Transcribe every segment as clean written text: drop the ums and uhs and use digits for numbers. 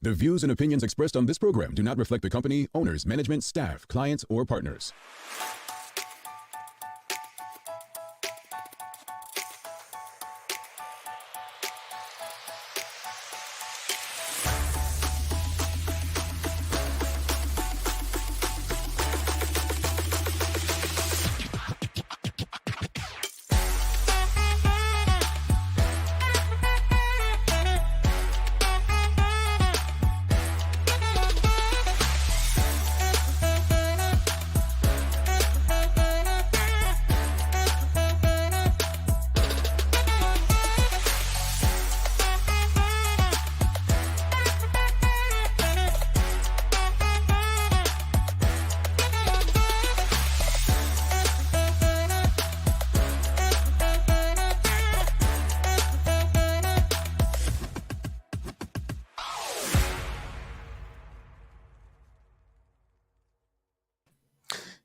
The views and opinions expressed on this program do not reflect the company, owners, management, staff, clients, or partners.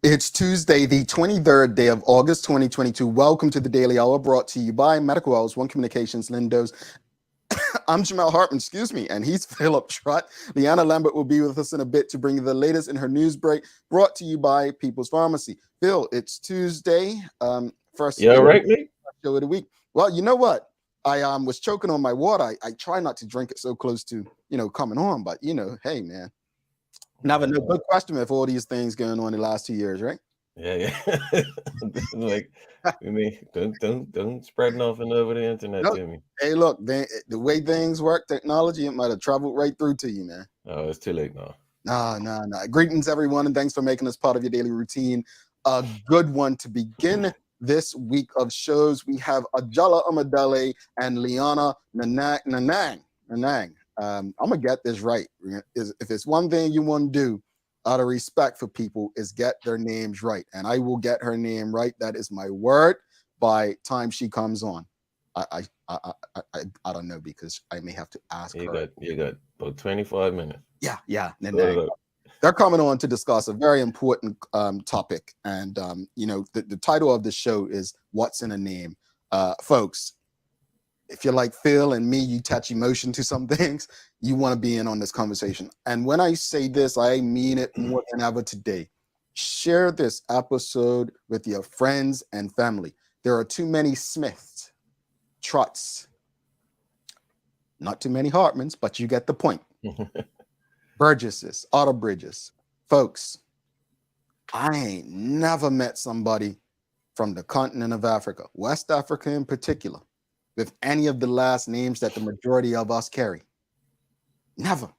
It's Tuesday, the 23rd day of August, 2022. Welcome to the Daily Hour, brought to you by Medical Wells, One Communications, Lindos. I'm Jamal Hartman, and he's Philip Trott. Liana Lambert will be with us in a bit to bring you the latest in her news break, brought to you by People's Pharmacy. Phil, it's Tuesday. First show of the week. Well, you know what? I was choking on my water. I try not to drink it so close to, coming on, but, hey, man. Never know. Good question with all these things going on the last 2 years, right? Yeah. Like, don't spread nothing over the internet to me. Hey, look, the way things work, technology, it might have traveled right through to you, man. Oh, it's too late now. No. Greetings, everyone, and thanks for making us part of your daily routine. A good one to begin this week of shows. We have Ajala, Omodele, and Liana, Nanang. I'm gonna get this right. If it's one thing you want to do out of respect for people, is get their names right, and I will get her name right. That is my word. By time she comes on, I don't know, because I may have to ask her. You got about 25 minutes. Yeah. They're coming on to discuss a very important topic, and the title of the show is "What's in a Name," folks. If you're like Phil and me, you attach emotion to some things, you want to be in on this conversation. And when I say this, I mean it more than ever today. Share this episode with your friends and family. There are too many Smiths, Trotts, not too many Hartmans, but you get the point. Burgesses, Otto Bridges. Folks, I ain't never met somebody from the continent of Africa, West Africa in particular, with any of the last names that the majority of us carry. Never.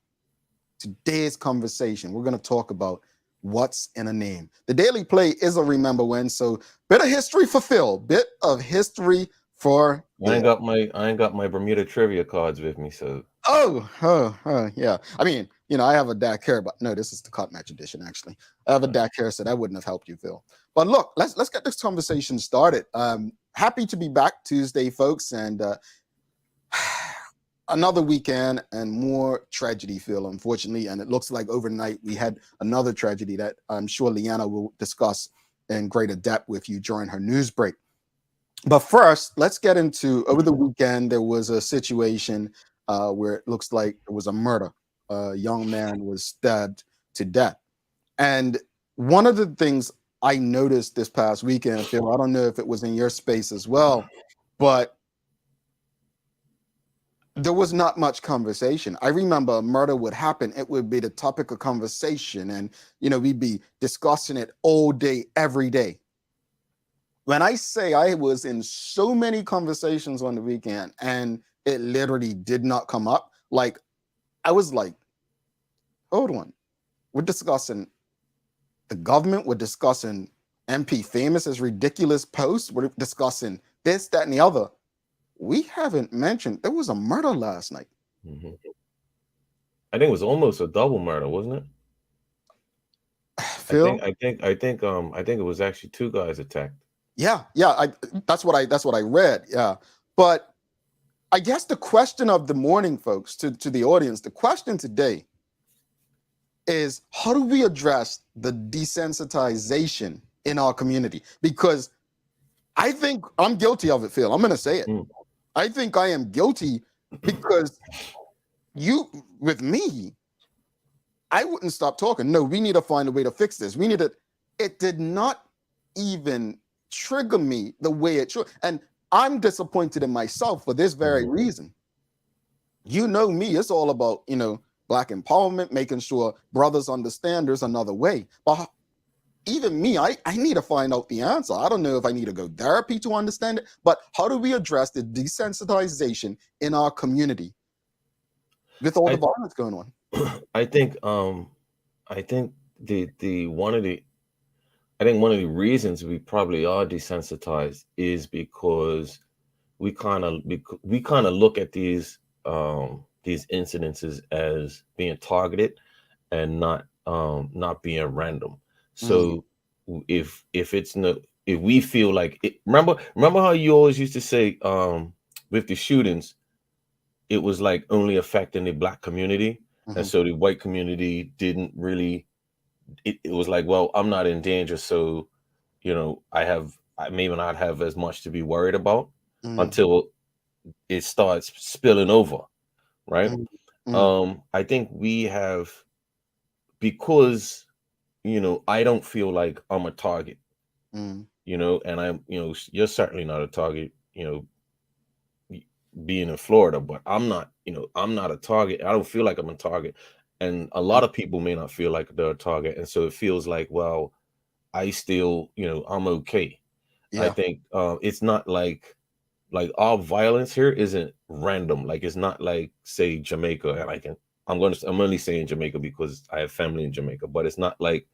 Today's conversation, we're going to talk about what's in a name. The Daily Play is a remember when, so bit of history for Phil, bit of history for I ain't got my Bermuda trivia cards with me, so. Oh, yeah. I mean, I have a DAC here, but no, this is the cut match edition, actually. I have a DAC here, so that wouldn't have helped you, Phil. But look, let's get this conversation started. Happy to be back Tuesday, folks, and another weekend and more tragedy, Phil, unfortunately. And it looks like overnight we had another tragedy that I'm sure Liana will discuss in greater depth with you during her news break. But first, let's get into, over the weekend, there was a situation where it looks like it was a murder. A young man was stabbed to death. And one of the things I noticed this past weekend, Phil, I don't know if it was in your space as well, but there was not much conversation. I remember a murder would happen, it would be the topic of conversation, and we'd be discussing it all day, every day. When I say I was in so many conversations on the weekend and it literally did not come up, like I was like, hold on, we're discussing the government, we're discussing MP Famous's ridiculous posts, we're discussing this, that, and the other. We haven't mentioned there was a murder last night. Mm-hmm. I think it was almost a double murder, wasn't it? Phil? I think it was actually two guys attacked. Yeah. That's what I read. Yeah, but I guess the question of the morning, folks, to the audience, the question today is, how do we address the desensitization in our community? Because I think I'm guilty of it, Phil. I'm going to say it. I think I am guilty because you with me, I wouldn't stop talking. No, we need to find a way to fix this. We need to. It did not even trigger me the way it should, and I'm disappointed in myself for this very reason. You know me, it's all about, Black empowerment, making sure brothers understand there's another way. But even me, I need to find out the answer. I don't know if I need to go therapy to understand it, but how do we address the desensitization in our community with all the violence going on? I think one of the reasons we probably are desensitized is because we kind of look at these incidences as being targeted and not being random. So if it's not, if we feel like it, remember how you always used to say with the shootings, it was like only affecting the Black community, and so the white community didn't really. It was like, well, I'm not in danger, so I may not have as much to be worried about until it starts spilling over, right? I think we have, because I don't feel like I'm a target, and I'm you're certainly not a target, being in Florida, but I'm not a target. I don't feel like I'm a target, and a lot of people may not feel like they're a target, and so it feels like, well, I still, I'm okay. Yeah. I think it's not like our violence here isn't random. Like, it's not like, say, Jamaica, and I'm only saying Jamaica because I have family in Jamaica, but it's not like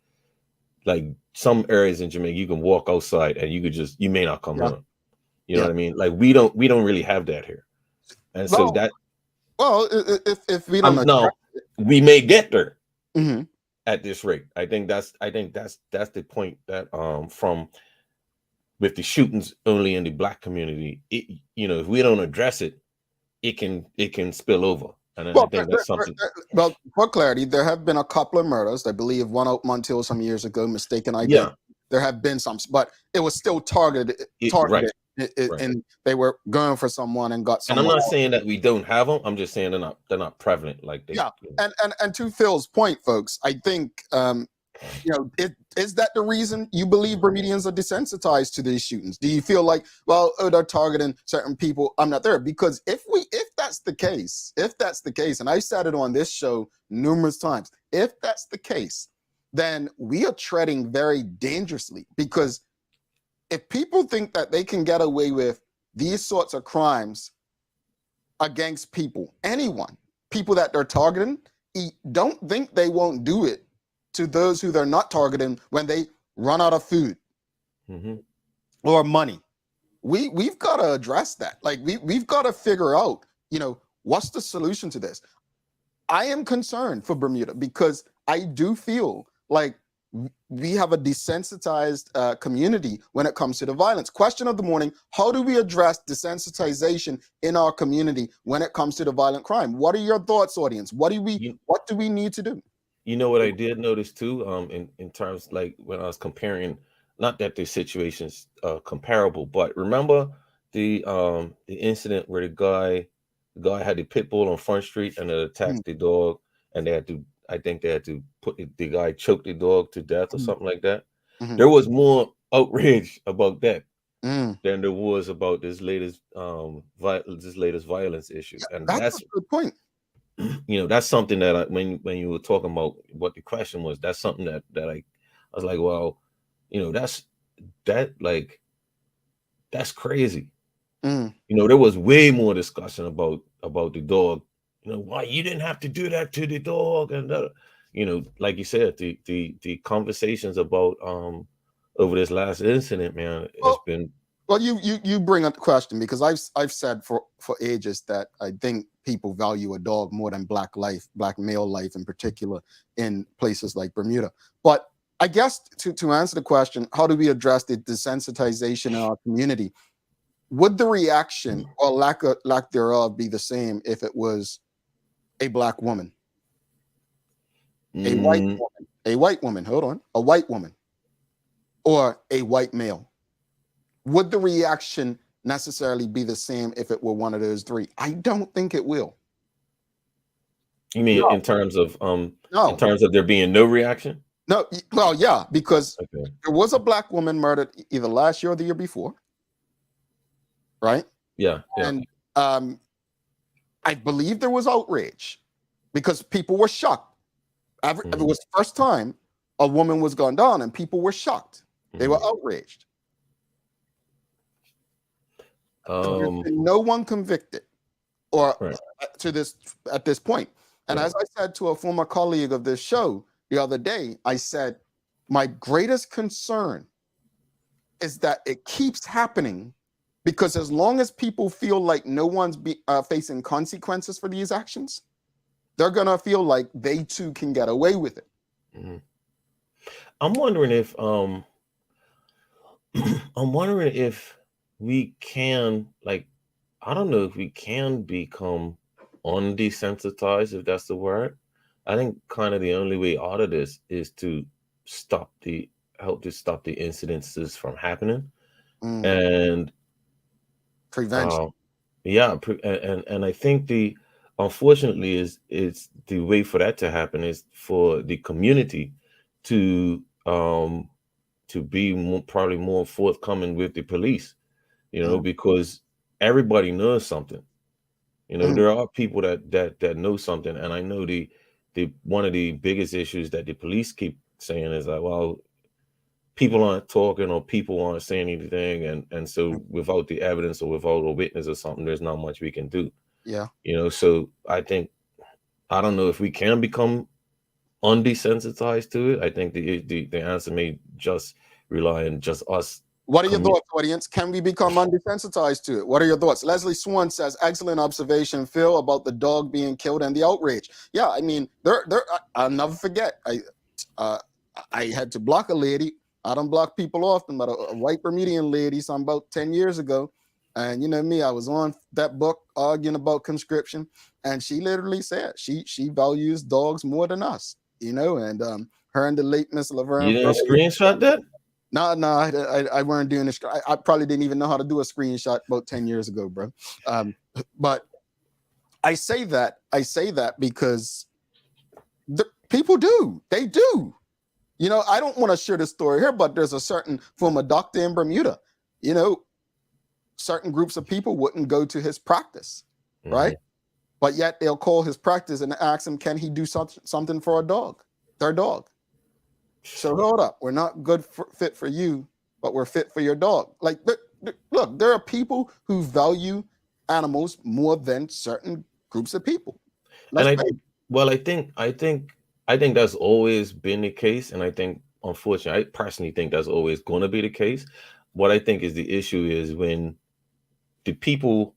some areas in Jamaica you can walk outside and you may not come home. You know what I mean? Like, we don't really have that here. And so that, well, if we don't no, we may get there at this rate. I think that's the point, that from with the shootings only in the Black community, if we don't address it, it can spill over. And I think that's something. Well, for clarity, there have been a couple of murders. I believe one out Montiel some years ago, mistaken identity. Yeah. There have been some, but it was still targeted. Right. And they were going for someone and got someone. And I'm not saying that we don't have them. I'm just saying they're not prevalent like they. Yeah. And to Phil's point, folks, I think is that the reason you believe Bermudians are desensitized to these shootings? Do you feel like, well, they're targeting certain people? I'm not there. Because if that's the case, and I said it on this show numerous times, if that's the case, then we are treading very dangerously. Because if people think that they can get away with these sorts of crimes against people, people that they're targeting, don't think they won't do it to those who they're not targeting when they run out of food or money. We've got to address that. Like, we've got to figure out, what's the solution to this? I am concerned for Bermuda because I do feel like we have a desensitized community when it comes to the violence. Question of the morning: how do we address desensitization in our community when it comes to the violent crime? What are your thoughts, audience? What do we need to do? You know what I did notice too, in terms, like, when I was comparing, not that the situation's comparable, but remember the incident where the guy had the pit bull on Front Street and it attacked the dog, and I think they had to put the guy choked the dog to death or something like that. There was more outrage about that than there was about this latest violence issue. And that's a good point. That's something that when you were talking about what the question was, that's something that I was like, well, that's crazy. There was way more discussion about the dog. Why you didn't have to do that to the dog, and like you said, the conversations about over this last incident, man, it's been. Well, you bring up the question because I've said for ages that I think people value a dog more than black male life in particular in places like Bermuda. But I guess to answer the question, how do we address the desensitization in our community? Would the reaction or lack thereof be the same if it was a black woman, a white woman, a white woman, or a white male? Would the reaction necessarily be the same if it were one of those three? I don't think it will. You mean No, in terms of no, there being no reaction? no. Well, yeah, because Okay. there was a black woman murdered either last year or the year before, right? Yeah. And I believe there was outrage because people were shocked. It was the first time a woman was gunned down, and people were shocked. They were outraged. There's been no one convicted, or Right. at this point. And as I said to a former colleague of this show the other day, I said, my greatest concern is that it keeps happening, because as long as people feel like no one's facing consequences for these actions, they're gonna feel like they too can get away with it. I'm wondering if I'm wondering if we can, like, I don't know if we can become undesensitized, if that's the word. I think kind of the only way out of this is to help to stop the incidences from happening. And prevention. And I think unfortunately is the way for that to happen is for the community to be probably more forthcoming with the police, because everybody knows something. There are people that know something, and I know the one of the biggest issues that the police keep saying is that, well, people aren't talking or people aren't saying anything, and so without the evidence or without a witness or something, there's not much we can do. Yeah. So I don't know if we can become undesensitized to it. I think the answer may just rely on just us. What are your thoughts, audience? Can we become undesensitized to it? What are your thoughts? Leslie Swan says, excellent observation, Phil, about the dog being killed and the outrage. Yeah, I mean, I'll never forget. I had to block a lady. I don't block people often, but a white Bermudian lady, some about 10 years ago. And you know me, I was on that book arguing about conscription, and she literally said she values dogs more than us, and her and the late Miss Laverne. You didn't screenshot that? No, I weren't doing this. I probably didn't even know how to do a screenshot about 10 years ago, bro. But I say that because people do. They do. I don't want to share this story here, but there's a certain former doctor in Bermuda. Certain groups of people wouldn't go to his practice, right? But yet they'll call his practice and ask him, can he do something for their dog? So hold up, we're not fit for you, but we're fit for your dog. Like, look, there are people who value animals more than certain groups of people. I think that's always been the case, and I think, unfortunately, I personally think that's always going to be the case. What I think is the issue is when the people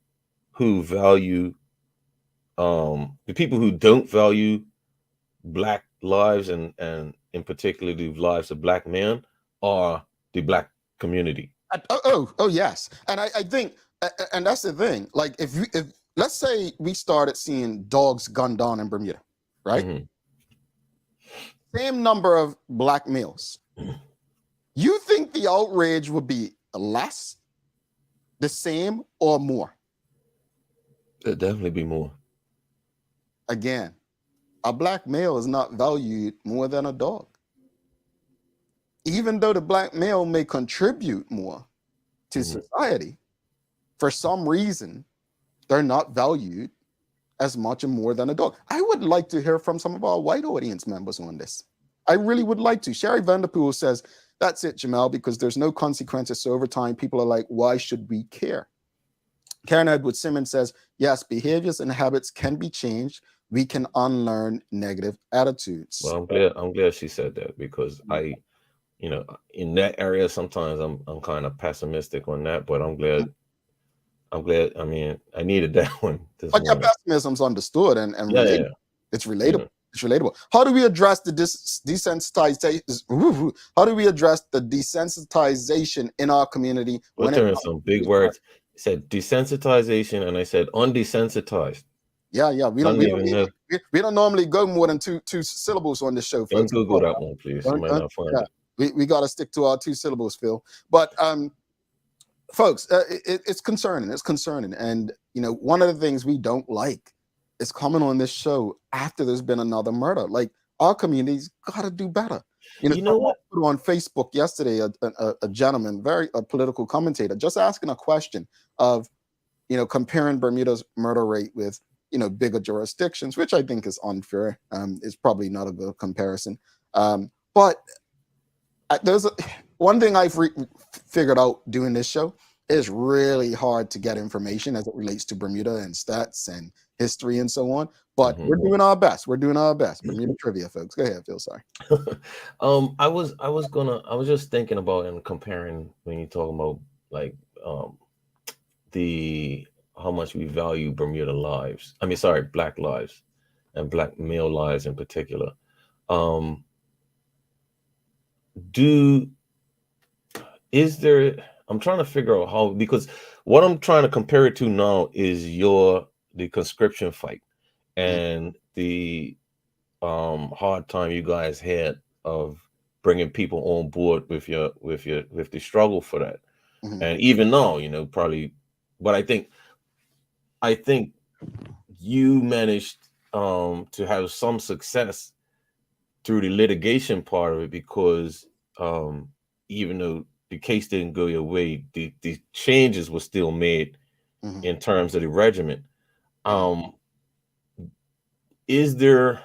who don't value Black lives and in particular the lives of Black men are the Black community. Oh yes, and I think, and that's the thing. Like, if let's say we started seeing dogs gunned down in Bermuda, right? Same number of Black males. You think the outrage would be less, the same, or more? It'd definitely be more. Again, a Black male is not valued more than a dog. Even though the Black male may contribute more to society, for some reason, they're not valued as much or more than a dog. I would like to hear from some of our white audience members on this. I really would like to. Sherry Vanderpool says, that's it, Jamel, because there's no consequences. So over time, people are like, why should we care? Karen Edward Simmons says, yes, behaviors and habits can be changed. We can unlearn negative attitudes. Well, I'm glad she said that, because in that area, sometimes I'm kind of pessimistic on that, but I'm glad. I mean, I needed that one. But your pessimism's understood and relatable. Yeah. It's relatable. Yeah. It's relatable. How do we address the desensitization? How do we address the desensitization in our community? We're turning some big words. It said desensitization, and I said undesensitized. Yeah. We don't normally go more than two syllables on this show. Don't Google that one, please. You might not find it. We got to stick to our 2 syllables, Phil. But folks, it's concerning. It's concerning, and one of the things we don't like is coming on this show after there's been another murder. Like, our community's got to do better. You know, You know someone what? put on Facebook yesterday, a gentleman, a political commentator, just asking a question of, comparing Bermuda's murder rate with, bigger jurisdictions, which I think is unfair. It's probably not a good comparison. But there's one thing I've figured out doing this show. It's really hard to get information as it relates to Bermuda and stats and history and so on. But we're doing our best. We're doing our best. Bermuda trivia, folks. Go ahead, Phil. Sorry. I was just thinking about and comparing when you're talking about like the how much we value Bermuda lives. I mean, sorry, Black lives and Black male lives in particular. I'm trying to figure out how, because what I'm trying to compare it to now is the conscription fight and the hard time you guys had of bringing people on board with the struggle for that. And even though, probably, but I think you managed to have some success through the litigation part of it, because even though the case didn't go your way, the changes were still made in terms of the regiment. Is there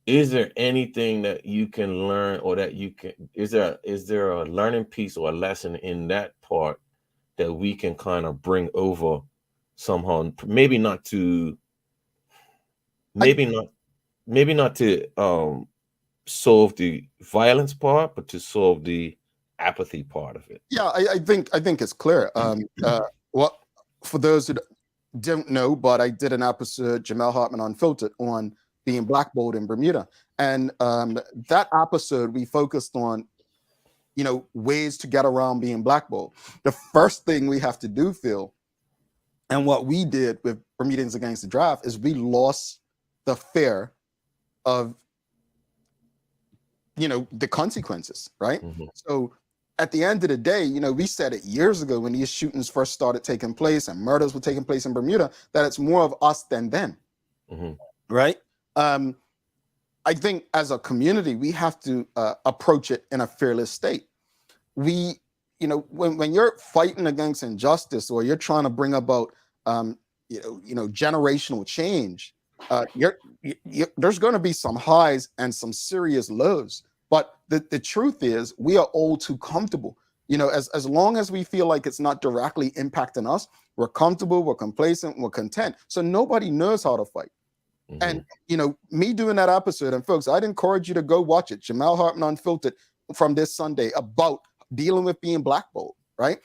anything that you can learn, or that is there a learning piece or a lesson in that part that we can kind of bring over somehow? Maybe not to solve the violence part, but to solve the apathy part of it. Yeah, I think it's clear. Well, for those who don't know, but I did an episode, Jamel Hartman Unfiltered, on being blackballed in Bermuda, and that episode we focused on, ways to get around being blackballed. The first thing we have to do, Phil, and what we did with Bermudians Against the Draft, is we lost the fear of, the consequences, right? So at the end of the day, we said it years ago when these shootings first started taking place and murders were taking place in Bermuda, that it's more of us than them, right? I think as a community, we have to approach it in a fearless state. We, when you're fighting against injustice, or you're trying to bring about, generational change, there's going to be some highs and some serious lows. But the truth is, we are all too comfortable. As long as we feel like it's not directly impacting us, we're comfortable, we're complacent, we're content. So nobody knows how to fight. And, me doing that episode, and folks, I'd encourage you to go watch it. Jamel Hartman Unfiltered from this Sunday, about dealing with being blackballed, right?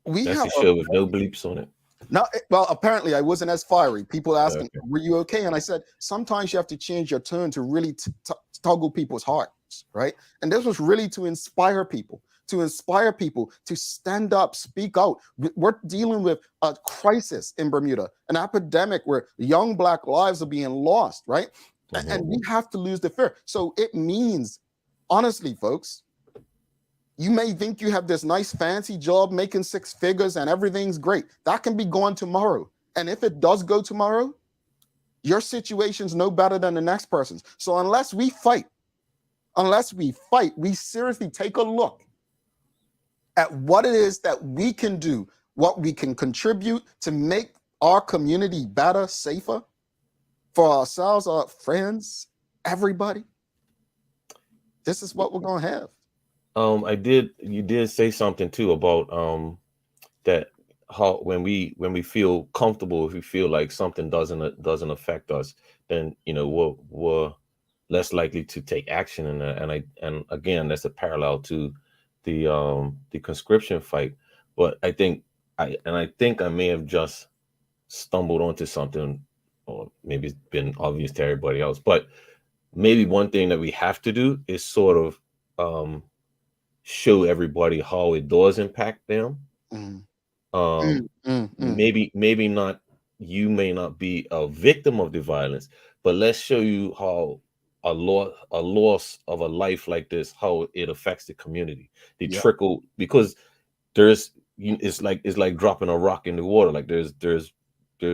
That's a show with no bleeps on it. No, well, apparently I wasn't as fiery. People asking, were you okay? And I said, sometimes you have to change your tone to really toggle people's hearts, right? And this was really to inspire people to stand up, speak out. We're dealing with a crisis in Bermuda, an epidemic where young Black lives are being lost, right? And we have to lose the fear. So it means, honestly, folks, you may think you have this nice fancy job making 6 figures and everything's great. That can be gone tomorrow. And if it does go tomorrow, your situation's no better than the next person's. So unless we fight, we seriously take a look at what it is that we can do, what we can contribute to make our community better, safer for ourselves, our friends, everybody. This is what we're going to have. You did say something too about that, how when we feel comfortable, if we feel like something doesn't affect us, then we're less likely to take action in that. And again, that's a parallel to the conscription fight. But I think I may have just stumbled onto something, or maybe it's been obvious to everybody else. But maybe one thing that we have to do is sort of show everybody how it does impact them. Maybe not, you may not be a victim of the violence, but let's show you how a loss of a life like this, how it affects the community, the trickle, because it's like dropping a rock in the water. Like there's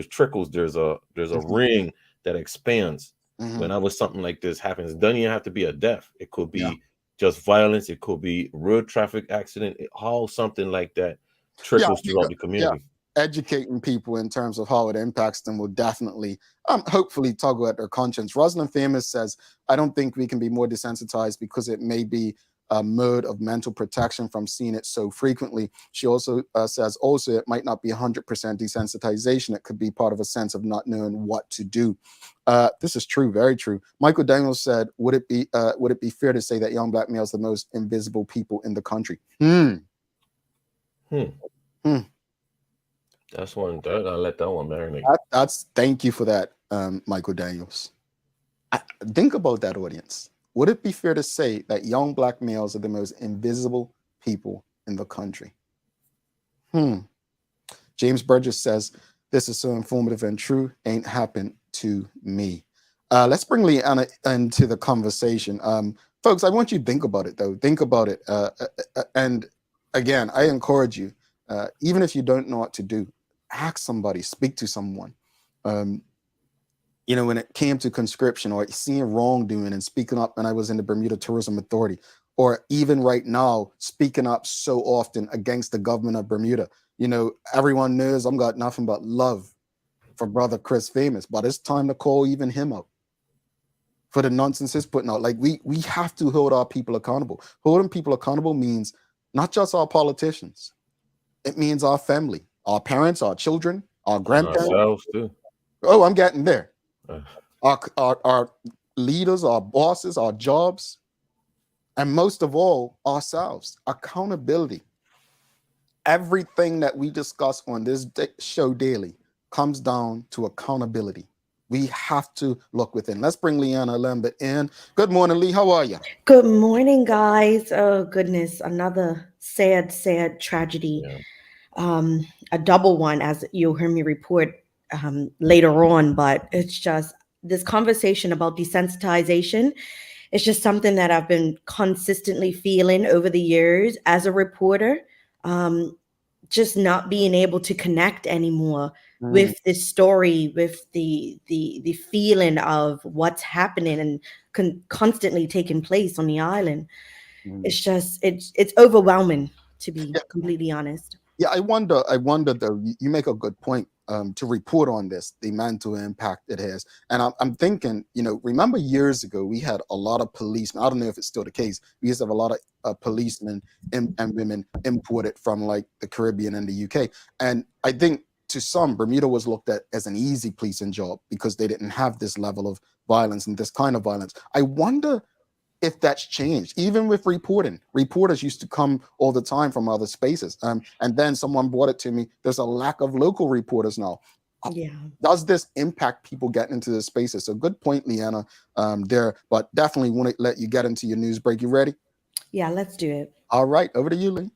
trickles, there's a ring that expands whenever something like this happens. It doesn't even have to be a death. It could be just violence. It could be road traffic accident. How something like that trickles throughout the community. Educating people in terms of how it impacts them will definitely, hopefully, toggle at their conscience. Rosalind Famous says, I don't think we can be more desensitized because it may be a mode of mental protection from seeing it so frequently. She also says, also, it might not be 100% desensitization. It could be part of a sense of not knowing what to do. This is true, very true. Michael Daniels said, would it be fair to say that young black males are the most invisible people in the country? That's one. I'll let that one marinate. Thank you for that, Michael Daniels. Think about that, audience. Would it be fair to say that young black males are the most invisible people in the country? James Burgess says, this is so informative and true. Ain't happened to me. Let's bring Liana into the conversation. Folks, I want you to think about it, though. Think about it. And again, I encourage you, even if you don't know what to do, ask somebody, speak to someone. When it came to conscription or seeing wrongdoing and speaking up when I was in the Bermuda Tourism Authority, or even right now, speaking up so often against the government of Bermuda. Everyone knows I've got nothing but love for brother Chris Famous, but it's time to call even him out for the nonsense he's putting out. Like we have to hold our people accountable. Holding people accountable means not just our politicians. It means our family, our parents, our children, our grandparents. And ourselves too. Oh, I'm getting there. Our leaders, our bosses, our jobs, and most of all, ourselves. Accountability. Everything that we discuss on this show daily comes down to accountability. We have to look within. Let's bring Liana Lambert in. Good morning, Lee. How are you? Good morning, guys. Oh, goodness. Another sad tragedy. Yeah. A double one, as you'll hear me report later on. But it's just this conversation about desensitization. It's just something that I've been consistently feeling over the years as a reporter. Just not being able to connect anymore with this story, with the feeling of what's happening and constantly taking place on the island. It's just it's overwhelming, to be completely honest. Yeah, I wonder though. You make a good point to report on this, the mental impact it has. And I'm thinking, remember years ago we had a lot of policemen. I don't know if it's still the case. We used to have a lot of policemen and women imported from like the Caribbean and the UK. And I think to some, Bermuda was looked at as an easy policing job because they didn't have this level of violence and this kind of violence. I wonder if that's changed, even with reporting. Reporters used to come all the time from other spaces. And then someone brought it to me. There's a lack of local reporters now. Yeah. Does this impact people getting into the spaces? So good point, Liana, there. But definitely want to let you get into your news break. You ready? Yeah, let's do it. All right. Over to you, Lee.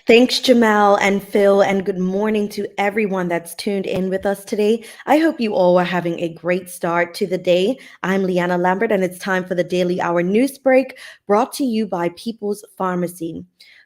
Thanks, Jamal and Phil, and good morning to everyone that's tuned in with us today. I hope you all are having a great start to the day. I'm Liana Lambert, and it's time for the Daily Hour News Break, brought to you by People's Pharmacy.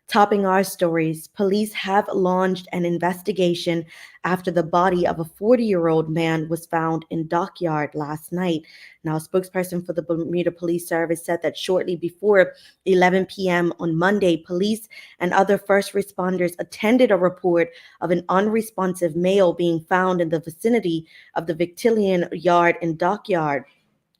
Topping our stories, police have launched an investigation after the body of a 40-year-old man was found in dockyard last night. Now, a spokesperson for the Bermuda Police Service said that shortly before 11 p.m. on Monday, police and other first responders attended a report of an unresponsive male being found in the vicinity of the Victilian Yard and Dockyard.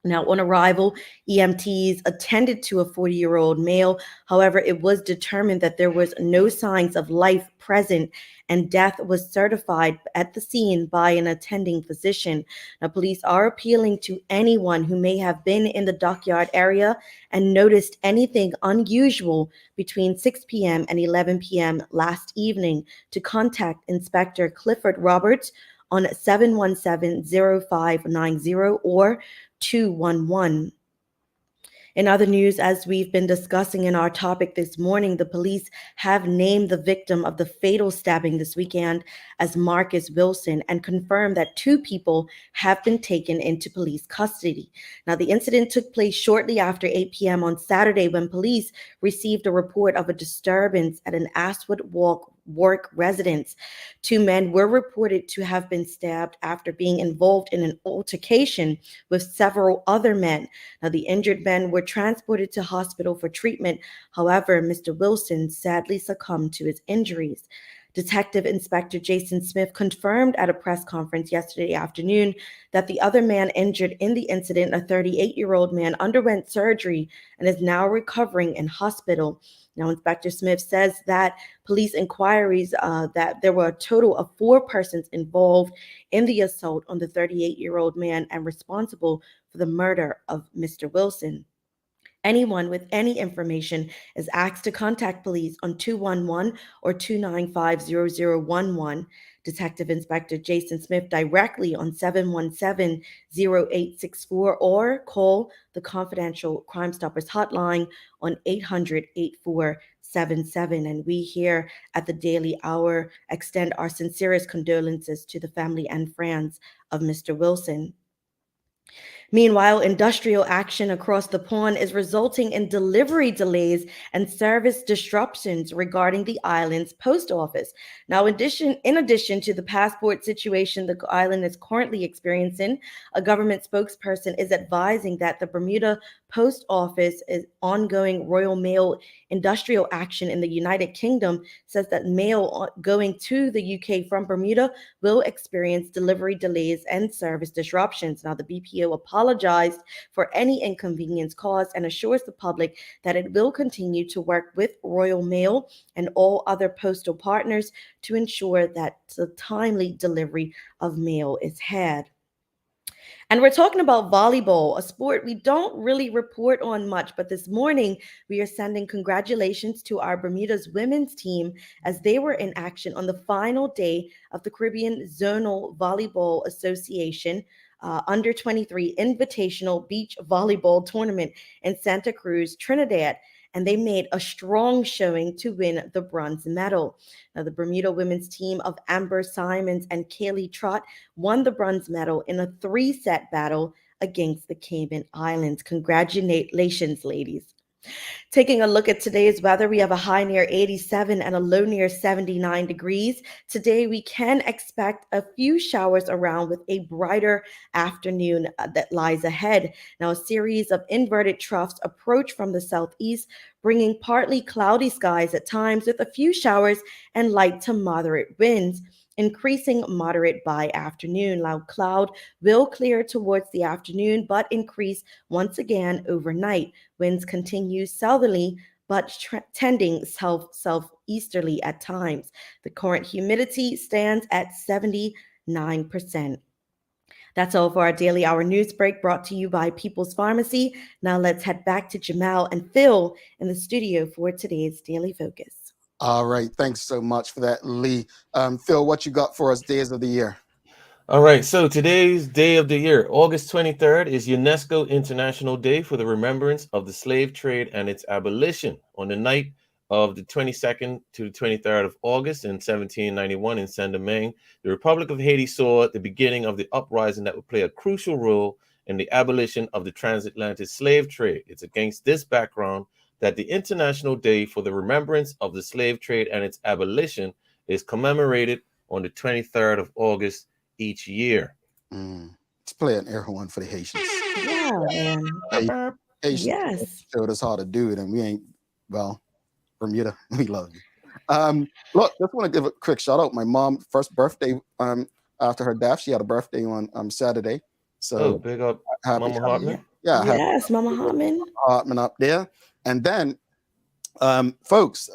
Now, on arrival, EMTs attended to a 40-year-old male. However, it was determined that there was no signs of life present, and death was certified at the scene by an attending physician. Now, police are appealing to anyone who may have been in the dockyard area and noticed anything unusual between 6 p.m. and 11 p.m. last evening to contact Inspector Clifford Roberts on 717-0590 or 211. In other news, as we've been discussing in our topic this morning, the police have named the victim of the fatal stabbing this weekend as Marcus Wilson and confirmed that 2 people have been taken into police custody. Now, the incident took place shortly after 8 p.m. on Saturday when police received a report of a disturbance at an Aswood Walk work residence. 2 men were reported to have been stabbed after being involved in an altercation with several other men. Now, the injured men were transported to hospital for treatment. However, Mr. Wilson sadly succumbed to his injuries. Detective Inspector Jason Smith confirmed at a press conference yesterday afternoon that the other man injured in the incident, a 38-year-old man, underwent surgery and is now recovering in hospital. Now, Inspector Smith says that police inquiries that there were a total of 4 persons involved in the assault on the 38-year-old man and responsible for the murder of Mr. Wilson. Anyone with any information is asked to contact police on 211 or 295-0011. Detective Inspector Jason Smith directly on 717-0864 or call the confidential Crime Stoppers hotline on 800-8477. And we here at the Daily Hour extend our sincerest condolences to the family and friends of Mr. Wilson. Meanwhile, industrial action across the pond is resulting in delivery delays and service disruptions regarding the island's post office. Now, in addition to the passport situation the island is currently experiencing, a government spokesperson is advising that the Bermuda Post Office is ongoing Royal Mail industrial action in the United Kingdom says that mail going to the UK from Bermuda will experience delivery delays and service disruptions. Now, the BPO apologized for any inconvenience caused and assures the public that it will continue to work with Royal Mail and all other postal partners to ensure that the timely delivery of mail is had. And we're talking about volleyball, a sport we don't really report on much, but this morning we are sending congratulations to our Bermuda's women's team as they were in action on the final day of the Caribbean Zonal Volleyball Association Under 23 Invitational Beach Volleyball Tournament in Santa Cruz, Trinidad. And they made a strong showing to win the bronze medal. Now, the Bermuda women's team of Amber Simons and Kaylee Trott won the bronze medal in a 3-set battle against the Cayman Islands. Congratulations, ladies. Taking a look at today's weather, we have a high near 87 and a low near 79 degrees. Today, we can expect a few showers around with a brighter afternoon that lies ahead. Now, a series of inverted troughs approach from the southeast, bringing partly cloudy skies at times with a few showers and light to moderate winds, increasing moderate by afternoon. Now, cloud will clear towards the afternoon, but increase once again overnight. Winds continue southerly, but tending southeasterly at times. The current humidity stands at 79%. That's all for our Daily Hour news break brought to you by People's Pharmacy. Now let's head back to Jamal and Phil in the studio for today's Daily Focus. All right. Thanks so much for that, Lee. Phil, what you got for us days of the year? All right. So today's day of the year, August 23rd, is UNESCO International Day for the Remembrance of the Slave Trade and its Abolition. On the night of the 22nd to the 23rd of August in 1791 in Saint-Domingue, the Republic of Haiti saw the beginning of the uprising that would play a crucial role in the abolition of the transatlantic slave trade. It's against this background that the International Day for the Remembrance of the Slave Trade and its Abolition is commemorated on the 23rd of August each year. Let's play an air horn for the Haitians. Yeah. Haitians Yes. showed us how to do it, and we ain't, well, Bermuda, we love you. Look, just want to give a quick shout out. My mom, first birthday after her death, she had a birthday on Saturday. So big up happy, Mama Hartman. Yeah. Yes, Mama Hartman. Hartman up there. And then, folks,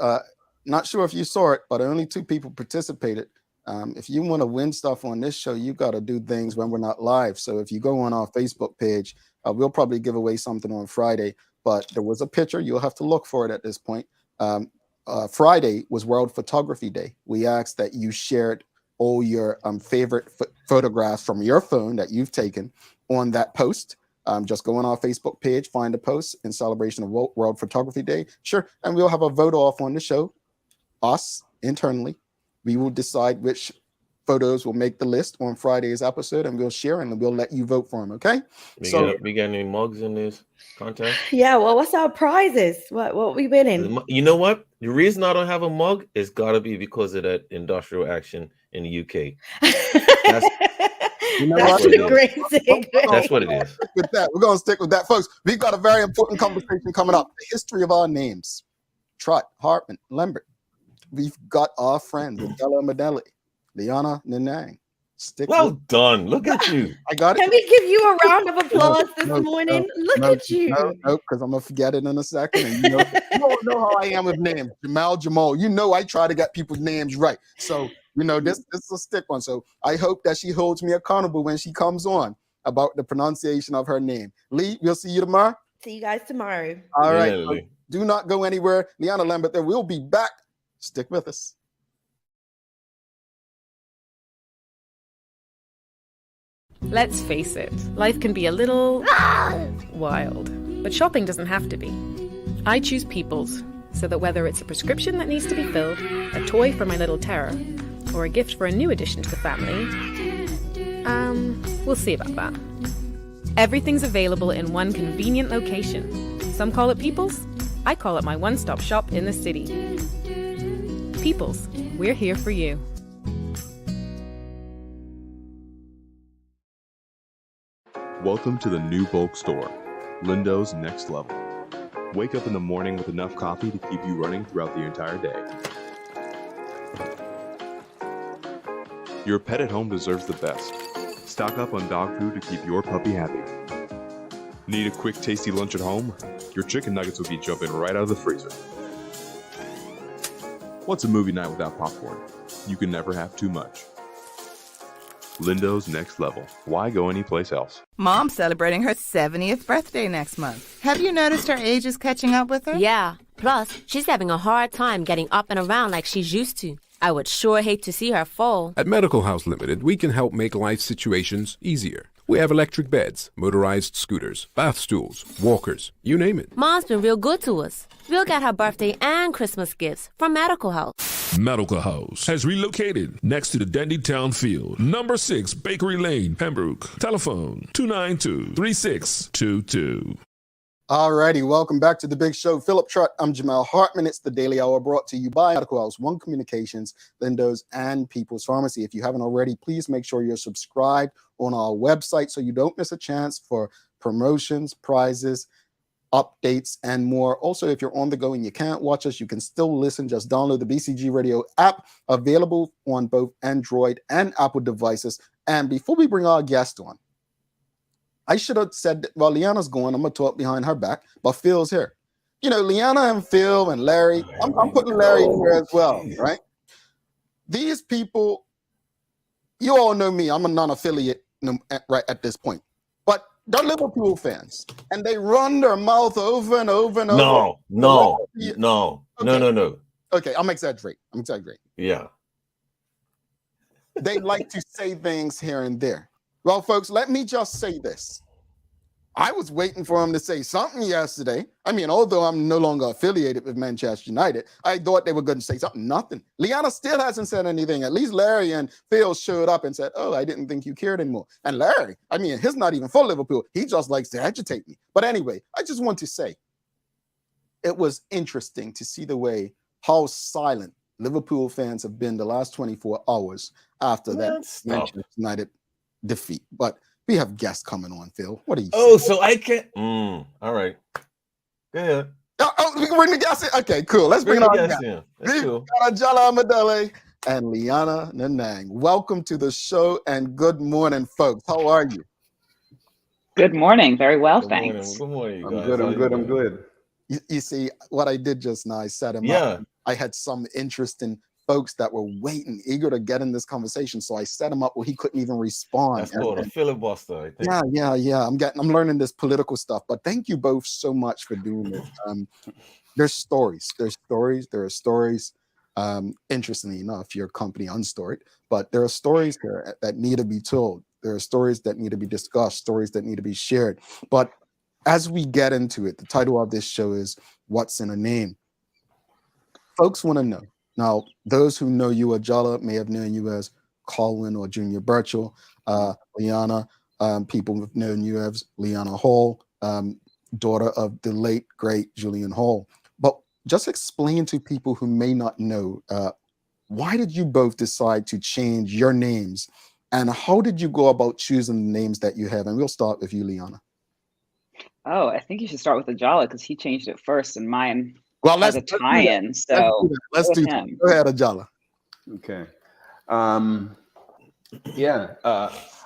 not sure if you saw it, but only 2 people participated. If you want to win stuff on this show, you got to do things when we're not live. So if you go on our Facebook page, we'll probably give away something on Friday. But there was a picture. You'll have to look for it at this point. Friday was World Photography Day. We asked that you shared all your favorite photographs from your phone that you've taken on that post. Just go on our Facebook page, find a post in celebration of World Photography Day. Sure. And we'll have a vote off on the show. Us, internally. We will decide which photos will make the list on Friday's episode, and we'll share and we'll let you vote for them. Okay. We got any mugs in this contest? Yeah. Well, what's our prizes? What we winning? You know what? The reason I don't have a mug is gotta be because of that industrial action in the UK. That's a great segue. That's what it is. With that, we're gonna stick with that, folks. We've got a very important conversation coming up. The history of our names. Trott, Hartman, Lambert. We've got our friends, Ajala, Omodele, Liana, Nanang. Done. Look at you. I got it. Can we give you a round of applause this morning? Look at you. No, because I'm gonna forget it in a second. And you know how I am with names. Jamal. You know I try to get people's names right. So this is a stick one. So I hope that she holds me accountable when she comes on about the pronunciation of her name. Lee, we'll see you tomorrow. See you guys tomorrow. All right. Do not go anywhere. Liana Lambert, there will be back. Stick with us. Let's face it, life can be a little wild, but shopping doesn't have to be. I choose People's, so that whether it's a prescription that needs to be filled, a toy for my little terror, or a gift for a new addition to the family, we'll see about that. Everything's available in one convenient location. Some call it People's, I call it my one-stop shop in the city. People's, we're here for you. Welcome to the new bulk store, Lindo's Next Level. Wake up in the morning with enough coffee to keep you running throughout the entire day. Your pet at home deserves the best. Stock up on dog food to keep your puppy happy. Need a quick, tasty lunch at home? Your chicken nuggets will be jumping right out of the freezer. What's a movie night without popcorn? You can never have too much. Lindo's Next Level. Why go anyplace else? Mom's celebrating her 70th birthday next month. Have you noticed her age is catching up with her? Yeah. Plus, she's having a hard time getting up and around like she's used to. I would sure hate to see her fall. At Medical House Limited, we can help make life situations easier. We have electric beds, motorized scooters, bath stools, walkers, you name it. Mom's been real good to us. We'll get her birthday and Christmas gifts from Medical House. Medical House has relocated next to the Dandy Town Field. Number 6 Bakery Lane, Pembroke. Telephone 292-3622. All righty, welcome back to the big show. Philip Trott, I'm Jamal Hartman. It's the Daily Hour brought to you by Medical House, One Communications, Lindo's, and People's Pharmacy. If you haven't already, please make sure you're subscribed on our website so you don't miss a chance for promotions, prizes, updates, and more. Also, if you're on the go and you can't watch us, you can still listen. Just download the BCG Radio app, available on both Android and Apple devices. And before we bring our guest on, I should have said that while Liana's going, I'm going to talk behind her back, but Phil's here. Liana and Phil and Larry, I'm putting Larry in here as well, right? These people, you all know me. I'm a non-affiliate right at this point. But they're Liverpool fans, and they run their mouth over and over and over. No. Okay, I'm exaggerating. Yeah. They like to say things here and there. Well, folks, let me just say this. I was waiting for him to say something yesterday. I mean, although I'm no longer affiliated with Manchester United, I thought they were going to say something. Nothing. Liana still hasn't said anything. At least Larry and Phil showed up and said, oh, I didn't think you cared anymore. And Larry, I mean, he's not even for Liverpool. He just likes to agitate me. But anyway, I just want to say it was interesting to see the way how silent Liverpool fans have been the last 24 hours after that Manchester United defeat. But we have guests coming on, Phil. What are you saying? So I can't. All right. Yeah. We can bring the guests in. Okay, cool. Let's bring our guests in. That's cool. Ajala, Omodele, and Liana Nanang. Welcome to the show and good morning, folks. How are you? Good morning. Very well, thanks. Good morning, you guys. I'm good. You see, what I did just now, I set him up. I had some interesting folks that were waiting, eager to get in this conversation. So I set him up where he couldn't even respond. That's called a filibuster, I think. Yeah. I'm learning this political stuff. But thank you both so much for doing this. There's stories. There are stories. Interestingly enough, your company Unstoried, but there are stories here that need to be told. There are stories that need to be discussed, stories that need to be shared. But as we get into it, the title of this show is What's in a Name? Folks want to know. Now, those who know you, Ajala, may have known you as Colin or Junior Birchall. Liana, people have known you as Liana Hall, daughter of the late, great Julian Hall. But just explain to people who may not know, why did you both decide to change your names? And how did you go about choosing the names that you have? And we'll start with you, Liana. Oh, I think you should start with Ajala because he changed it first, and mine let's a tie-in. So let's do that. Go ahead, Ajala. Okay. I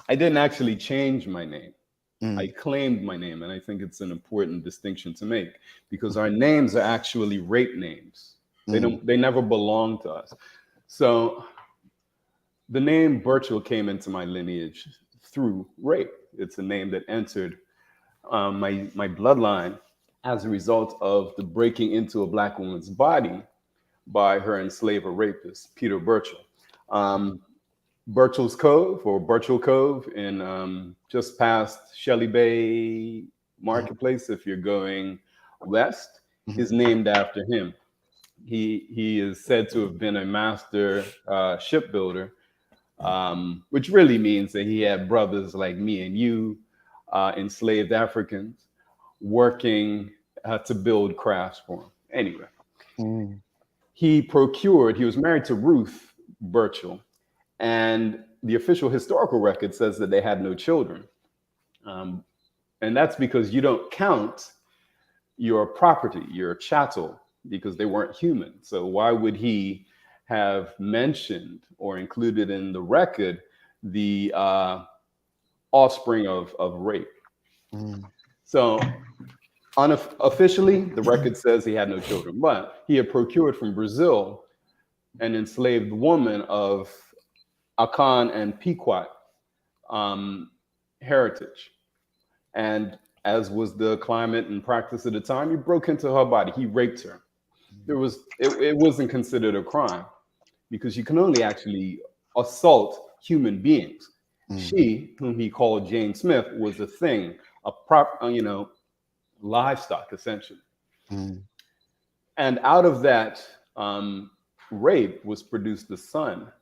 didn't actually change my name. I claimed my name, and I think it's an important distinction to make because our names are actually rape names. They never belong to us. So the name Birchall came into my lineage through rape. It's a name that entered my bloodline as a result of the breaking into a Black woman's body by her enslaver rapist, Peter Birchall. Birchall's Cove or Birchall Cove in just past Shelley Bay Marketplace, if you're going west, is named after him. He is said to have been a master shipbuilder, which really means that he had brothers like me and you, enslaved Africans, working to build crafts for him. Anyway, he was married to Ruth Birchall, and the official historical record says that they had no children. And that's because you don't count your property, your chattel, because they weren't human. So why would he have mentioned or included in the record the offspring of rape? So unofficially, the record says he had no children, but he had procured from Brazil an enslaved woman of Akan and Pequot heritage. And as was the climate and practice at the time, he broke into her body. He raped her. It wasn't considered a crime because you can only actually assault human beings. She, whom he called Jane Smith, was a thing, livestock essentially. And out of that rape was produced a son,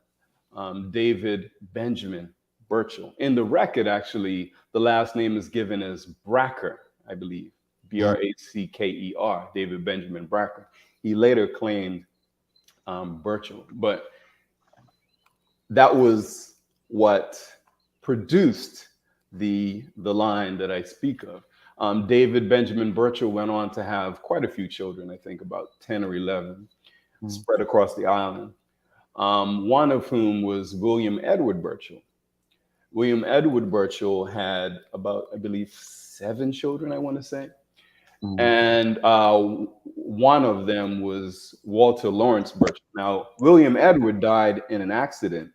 David Benjamin Birchall. In the record, actually, the last name is given as Bracker, I believe, Bracker, David Benjamin Bracker. He later claimed Birchall, but that was what produced the line that I speak of. David Benjamin Birchall went on to have quite a few children, I think about 10 or 11, spread across the island. One of whom was William Edward Birchall. William Edward Birchall had about, I believe, 7 children, I want to say. And one of them was Walter Lawrence Birchall. Now, William Edward died in an accident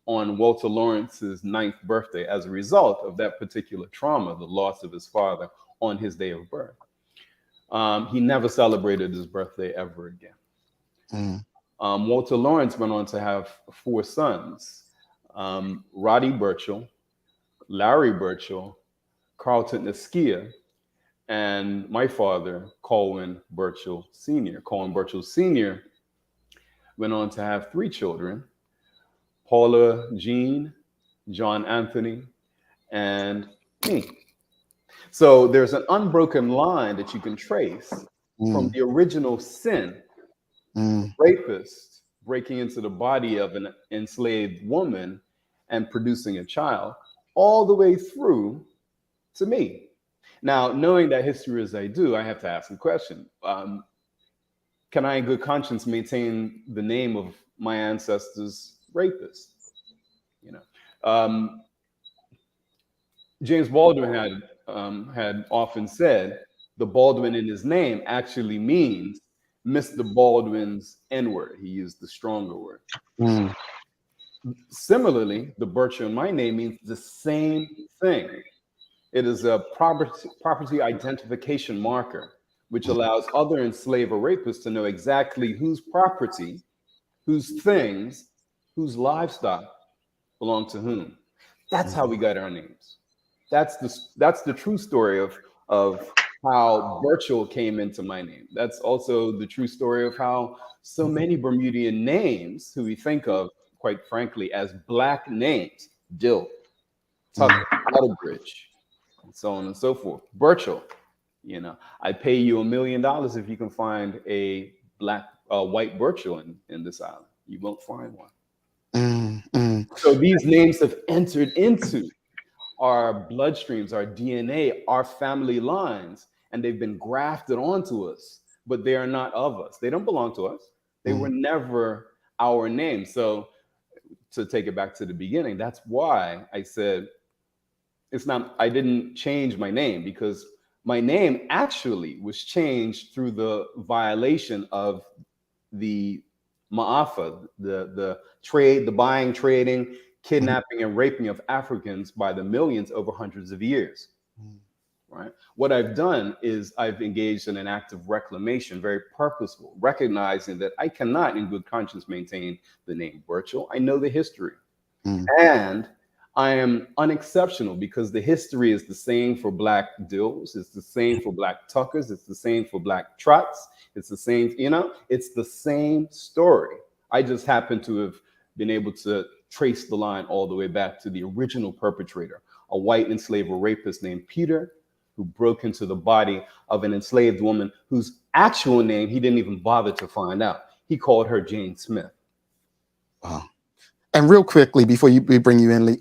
on Walter Lawrence's 9th birthday as a result of that particular trauma, the loss of his father on his day of birth. He never celebrated his birthday ever again. Walter Lawrence went on to have 4 sons, Roddy Birchall, Larry Birchall, Carlton Esquia, and my father, Colwyn Birchall Sr. Colwyn Birchall Sr. went on to have 3 children, Paula Jean, John Anthony, and me. So there's an unbroken line that you can trace from the original sin, rapist breaking into the body of an enslaved woman and producing a child, all the way through to me. Now, knowing that history as I do, I have to ask the question, can I in good conscience maintain the name of my ancestors' rapists? James Baldwin had often said the Baldwin in his name actually means Mr. Baldwin's N-word. He used the stronger word. Similarly, the Birchall in my name means the same thing. It is a property identification marker, which allows other enslaver rapists to know exactly whose property, whose things, whose livestock belong to whom. That's how we got our names. That's the true story of how Birchall came into my name. That's also the true story of how so many Bermudian names, who we think of, quite frankly, as Black names, Dill, Tucker, Outerbridge, and so on and so forth. Birchall, I pay you $1 million if you can find a white Birchall in this island. You won't find one. So these names have entered into our bloodstreams, our DNA, our family lines, and they've been grafted onto us, but they are not of us. They don't belong to us. They were never our name. So to take it back to the beginning, that's why I said I didn't change my name, because my name actually was changed through the violation of the Ma'afa, the trade, the buying, trading, kidnapping, and raping of Africans by the millions over hundreds of years. Right? What I've done is I've engaged in an act of reclamation, very purposeful, recognizing that I cannot in good conscience maintain the name Birchall. I know the history. And I am unexceptional because the history is the same for Black Dills, it's the same for Black Tuckers, it's the same for Black Trots, it's the same, it's the same story. I just happen to have been able to trace the line all the way back to the original perpetrator, a white enslaver rapist named Peter, who broke into the body of an enslaved woman whose actual name he didn't even bother to find out. He called her Jane Smith. Wow. And real quickly, before we bring you in,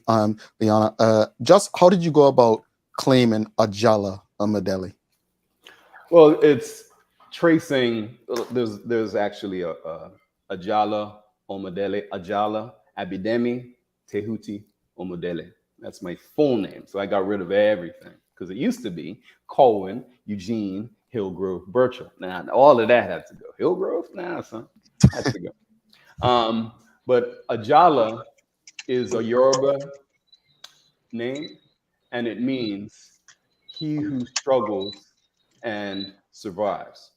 Liana, just how did you go about claiming Ajala Omodele? Well, it's tracing. There's actually a Ajala Omodele, Ajala Abidemi Tehuti Omodele. That's my full name. So I got rid of everything because it used to be Colwyn Eugene Hillgrove Birchall. Now all of that had to go. Hillgrove? Nah, son, had to go. But Ajala is a Yoruba name, and it means he who struggles and survives,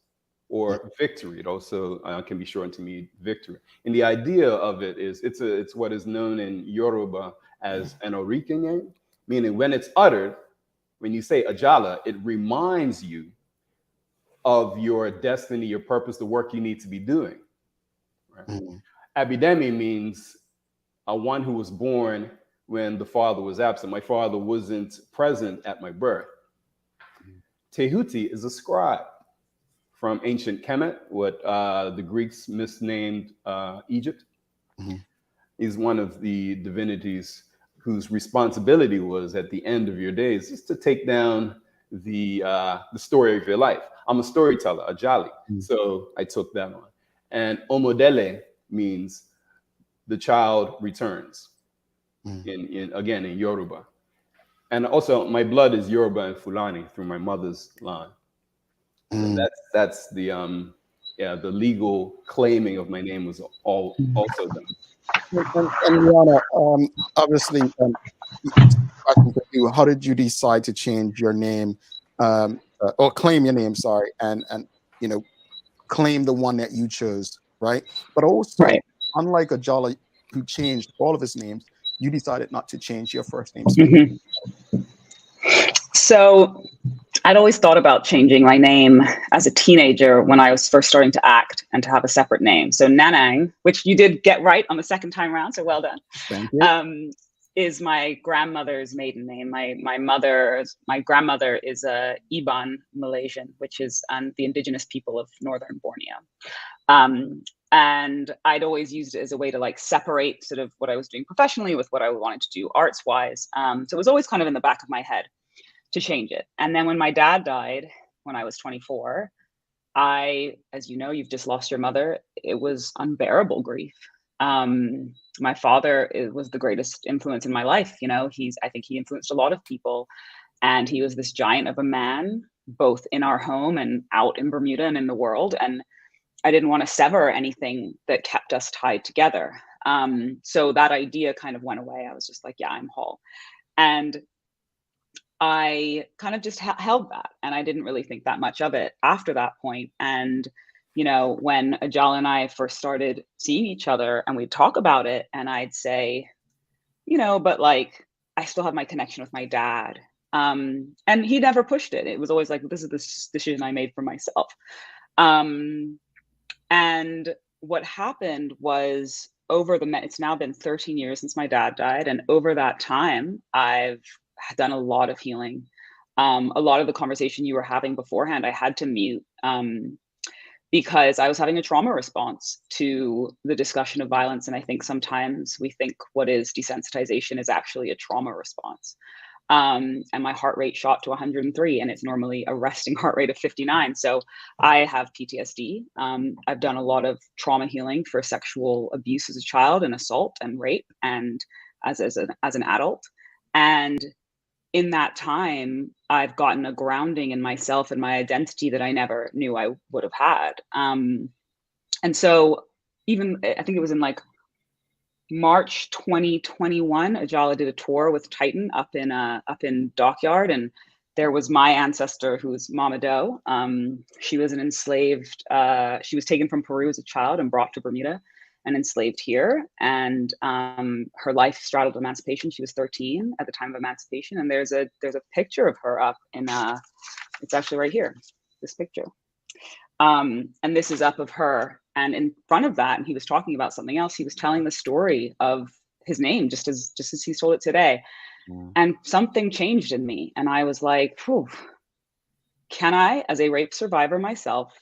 or victory. It also can be shortened to mean victory. And the idea of it is it's what is known in Yoruba as an Orike name, meaning when it's uttered, when you say Ajala, it reminds you of your destiny, your purpose, the work you need to be doing. Right? Abidemi means one who was born when the father was absent. My father wasn't present at my birth. Tehuti is a scribe from ancient Kemet, what the Greeks misnamed Egypt. He's one of the divinities whose responsibility was at the end of your days just to take down the story of your life. I'm a storyteller, a jolly, so I took that on. And Omodele means the child returns in Yoruba. And also my blood is Yoruba and Fulani through my mother's line. So that's the legal claiming of my name was also done. And Liana, obviously, how did you decide to change your name or claim your name? Sorry, and claim the one that you chose, right? But also, unlike Ajala, who changed all of his names, you decided not to change your first name. So I'd always thought about changing my name as a teenager when I was first starting to act and to have a separate name. So Nanang, which you did get right on the second time around, so well done. Thank you. Is my grandmother's maiden name. My grandmother is a Iban Malaysian, which is the indigenous people of northern Borneo. And I'd always used it as a way to separate sort of what I was doing professionally with what I wanted to do arts wise. So it was always kind of in the back of my head to change it. And then when my dad died when I was 24, as you know, you've just lost your mother. It was unbearable grief. My father was the greatest influence in my life. I think he influenced a lot of people, and he was this giant of a man, both in our home and out in Bermuda and in the world. And I didn't want to sever anything that kept us tied together. So that idea kind of went away. I was just like, yeah, I'm whole. And I kind of just held that, and I didn't really think that much of it after that point. And when Ajala and I first started seeing each other and we'd talk about it, and I'd say, but I I still have my connection with my dad. And he never pushed it. It was always like, this is this decision I made for myself. And what happened was it's now been 13 years since my dad died. And over that time, I've done a lot of healing. A lot of the conversation you were having beforehand, I had to mute because I was having a trauma response to the discussion of violence. And I think sometimes we think what is desensitization is actually a trauma response. And my heart rate shot to 103, and it's normally a resting heart rate of 59. So I have PTSD. I've done a lot of trauma healing for sexual abuse as a child and assault and rape and as an adult. And in that time, I've gotten a grounding in myself and my identity that I never knew I would have had. And so even, I think it was in like March 2021, Ajala did a tour with Titan up in Dockyard, and there was my ancestor, who's Mama Doe. She was an enslaved. She was taken from Peru as a child and brought to Bermuda, and enslaved here. And her life straddled emancipation. She was 13 at the time of emancipation, and there's a picture of her up in. It's actually right here. This picture. And this is up of her. And in front of that, and he was talking about something else, he was telling the story of his name, just as he told it today. And something changed in me. And I was like, can I, as a rape survivor myself,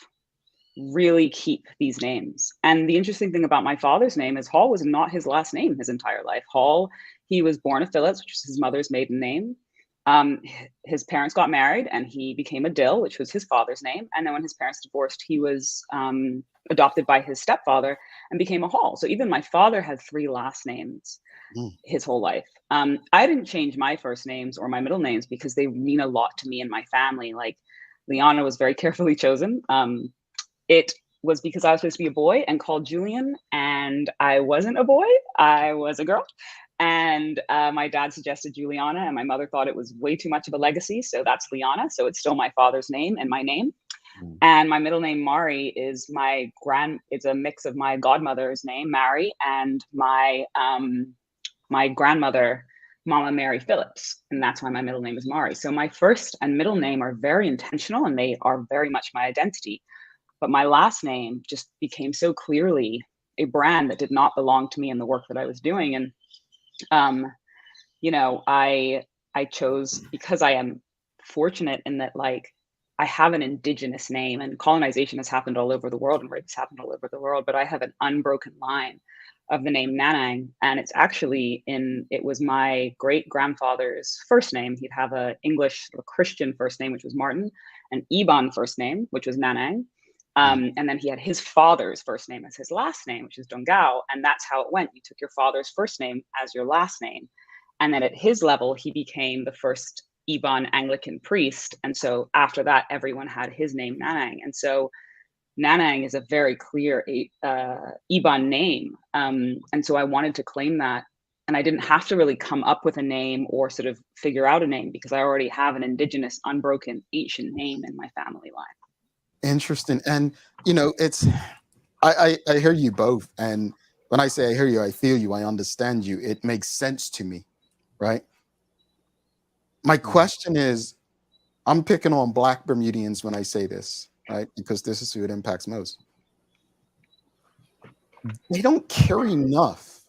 really keep these names? And the interesting thing about my father's name is Hall was not his last name his entire life. Hall, he was born of Phillips, which was his mother's maiden name. His parents got married and he became a Dill, which was his father's name. And then when his parents divorced, he was adopted by his stepfather and became a Hall. So even my father had 3 last names his whole life. I didn't change my first names or my middle names because they mean a lot to me and my family. Like Liana was very carefully chosen. It was because I was supposed to be a boy and called Julian, and I wasn't a boy, I was a girl. And my dad suggested Juliana, and my mother thought it was way too much of a legacy. So that's Liana. So it's still my father's name and my name. And my middle name, Mari, is it's a mix of my godmother's name, Mary, and my grandmother, Mama Mary Phillips. And that's why my middle name is Mari. So my first and middle name are very intentional, and they are very much my identity. But my last name just became so clearly a brand that did not belong to me in the work that I was doing. And I chose, because I am fortunate in that, like, I have an indigenous name, and colonization has happened all over the world and rape has happened all over the world, but I have an unbroken line of the name Nanang. And it's actually it was my great grandfather's first name. He'd have a Christian first name, which was Martin, an Iban first name, which was Nanang. And then he had his father's first name as his last name, which is Dongao. And that's how it went. You took your father's first name as your last name. And then at his level, he became the first Iban Anglican priest. And so after that, everyone had his name, Nanang. And so Nanang is a very clear Iban name. And so I wanted to claim that. And I didn't have to really come up with a name or sort of figure out a name, because I already have an indigenous, unbroken, ancient name in my family line. Interesting. And I hear you both, and when I say I hear you, I feel you, I understand you, it makes sense to me, right? My question is, I'm picking on Black Bermudians when I say this, right? Because this is who it impacts most. They don't care enough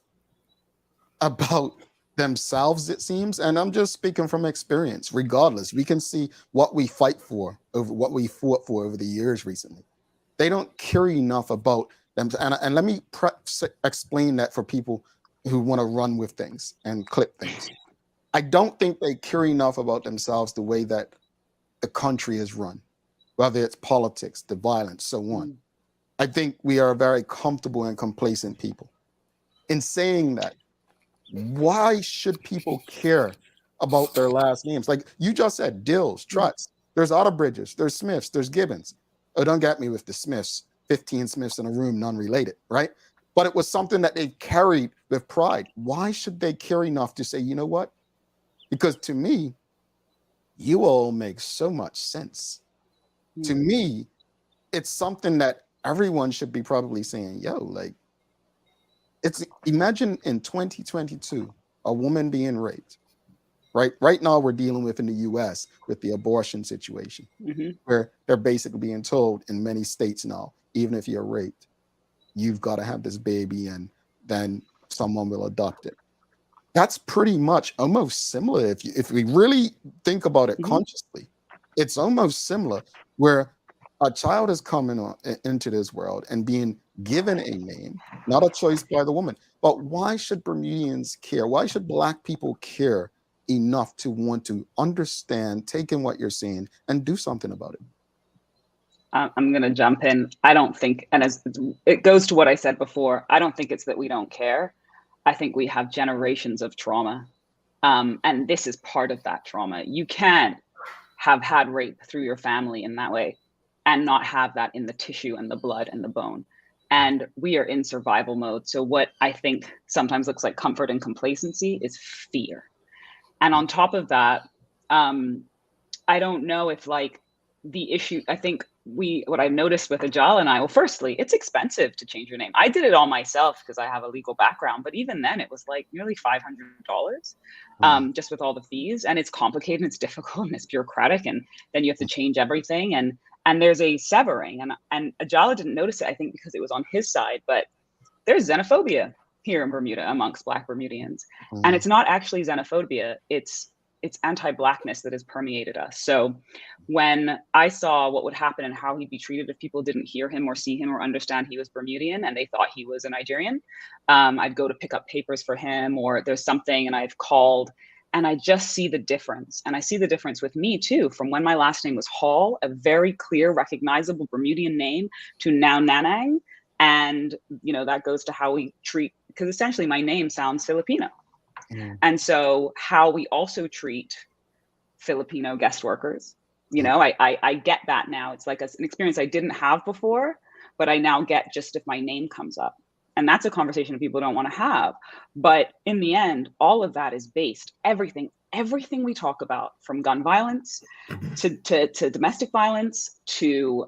about themselves, it seems, and I'm just speaking from experience. Regardless, we can see what we fight for, over what we fought for over the years recently. They don't care enough about them, and let me explain that for people who want to run with things and clip things. I don't think they care enough about themselves the way that the country is run, whether it's politics, the violence, so on. I think we are very comfortable and complacent people. In saying that, why should people care about their last names? Like you just said, Dills, Trutz, there's Otterbridges, there's Smiths, there's Gibbons. Oh, don't get me with the Smiths, 15 Smiths in a room, none related, right? But it was something that they carried with pride. Why should they care enough to say, you know what? Because to me, you all make so much sense. To me, it's something that everyone should be probably saying, yo, like, imagine in 2022, a woman being raped, Right now, we're dealing with in the U.S. with the abortion situation, where they're basically being told in many states now, even if you're raped, you've got to have this baby, and then someone will adopt it. That's pretty much almost similar. If we really think about it consciously, it's almost similar, where a child is coming into this world and being given a name, not a choice by the woman. But why should Bermudians care? Why should Black people care enough to want to understand, take in what you're saying, and do something about it? I'm going to jump in. I don't think, and as it goes to what I said before, I don't think it's that we don't care. I think we have generations of trauma. And this is part of that trauma. You can't have had rape through your family in that way and not have that in the tissue and the blood and the bone. And we are in survival mode. So what I think sometimes looks like comfort and complacency is fear. And on top of that, I don't know if like the issue, I think what I've noticed with Ajala and I, well, firstly, it's expensive to change your name. I did it all myself because I have a legal background, but even then it was like nearly $500 just with all the fees, and it's complicated and it's difficult and it's bureaucratic, and then you have to change everything. And there's a severing, and Ajala didn't notice it, I think, because it was on his side, but there's xenophobia here in Bermuda amongst Black Bermudians. And it's not actually xenophobia, it's anti-Blackness that has permeated us. So when I saw what would happen and how he'd be treated if people didn't hear him or see him or understand he was Bermudian and they thought he was a Nigerian, I'd go to pick up papers for him, or there's something and I've called, and I just see the difference. And I see the difference with me too, from when my last name was Hall, a very clear, recognizable Bermudian name, to now Nanang. And, you know, that goes to how we treat, because essentially my name sounds Filipino. And so how we also treat Filipino guest workers, you know, I get that now. It's like an experience I didn't have before, but I now get just if my name comes up. And that's a conversation people don't want to have. But in the end, all of that is based, everything we talk about, from gun violence to domestic violence to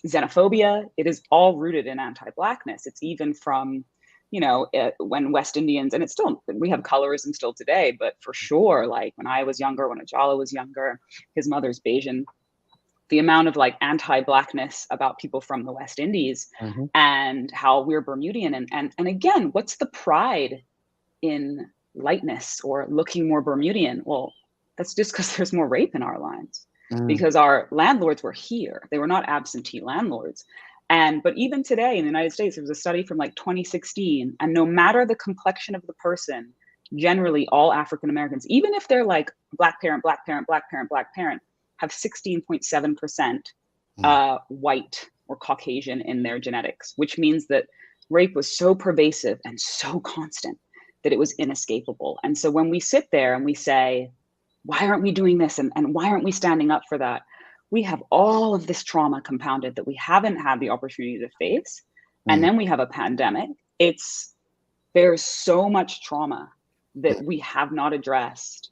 xenophobia, it is all rooted in anti-Blackness. It's even from, you know, when West Indians, and it's still, we have colorism still today, but for sure, like when I was younger, when Ajala was younger, his mother's Bajan, the amount of like anti-Blackness about people from the West Indies and how we're Bermudian. And again, what's the pride in lightness or looking more Bermudian? Well, that's just because there's more rape in our lines, because our landlords were here. They were not absentee landlords. But even today in the United States, there was a study from like 2016, and no matter the complexion of the person, generally all African Americans, even if they're like Black parent, Black parent, Black parent, Black parent, have 16.7% white or Caucasian in their genetics, which means that rape was so pervasive and so constant that it was inescapable. And so when we sit there and we say, why aren't we doing this? And why aren't we standing up for that? We have all of this trauma compounded that we haven't had the opportunity to face. And then we have a pandemic. There's so much trauma that we have not addressed,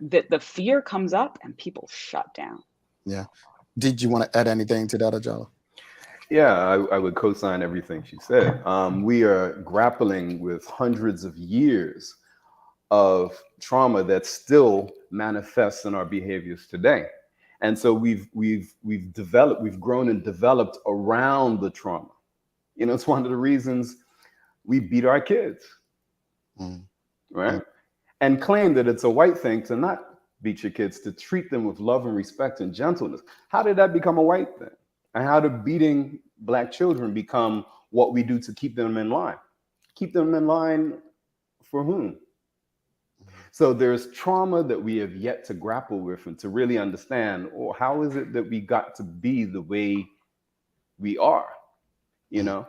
that the fear comes up and people shut down. Yeah. Did you want to add anything to that, Ajala? Yeah, I would co-sign everything she said. We are grappling with hundreds of years of trauma that still manifests in our behaviors today. And so we've grown and developed around the trauma. You know, it's one of the reasons we beat our kids, right? And claim that it's a white thing to not beat your kids, to treat them with love and respect and gentleness. How did that become a white thing? And how did beating Black children become what we do to keep them in line? Keep them in line for whom? So there's trauma that we have yet to grapple with and to really understand, or how is it that we got to be the way we are, you know?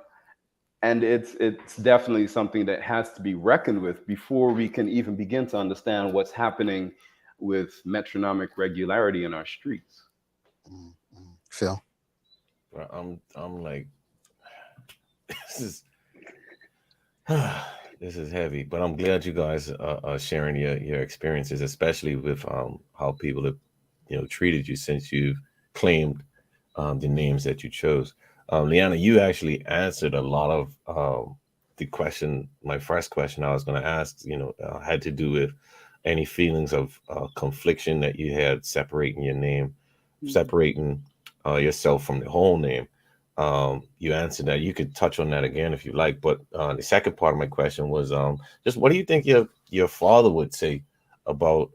And it's definitely something that has to be reckoned with before we can even begin to understand what's happening with metronomic regularity in our streets. Phil? I'm like, this is heavy, but I'm glad you guys are sharing your experiences, especially with how people have, you know, treated you since you've claimed the names that you chose. Liana, you actually answered a lot of my first question I was going to ask, had to do with any feelings of confliction that you had separating your name, separating yourself from the whole name. You answered that. You could touch on that again if you like. But the second part of my question was just what do you think your father would say about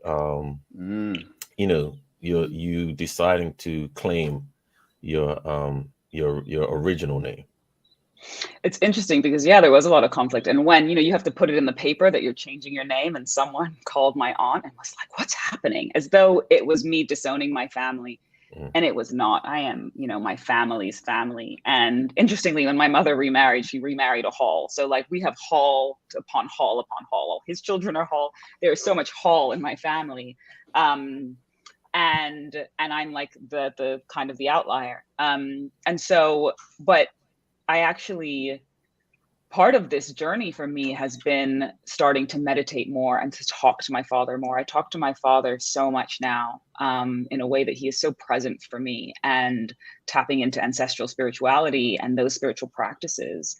you deciding to claim your original name? It's interesting because there was a lot of conflict, and when you have to put it in the paper that you're changing your name, and someone called my aunt and was like, "What's happening?" As though it was me disowning my family. And it was not. I am, my family's family. And interestingly, when my mother remarried, she remarried a Hall. So like we have Hall upon Hall upon Hall. His children are Hall. There is so much Hall in my family. And I'm like the kind of the outlier. And so, but I actually, part of this journey for me has been starting to meditate more and to talk to my father more. I talk to my father so much now in a way that he is so present for me, and tapping into ancestral spirituality and those spiritual practices.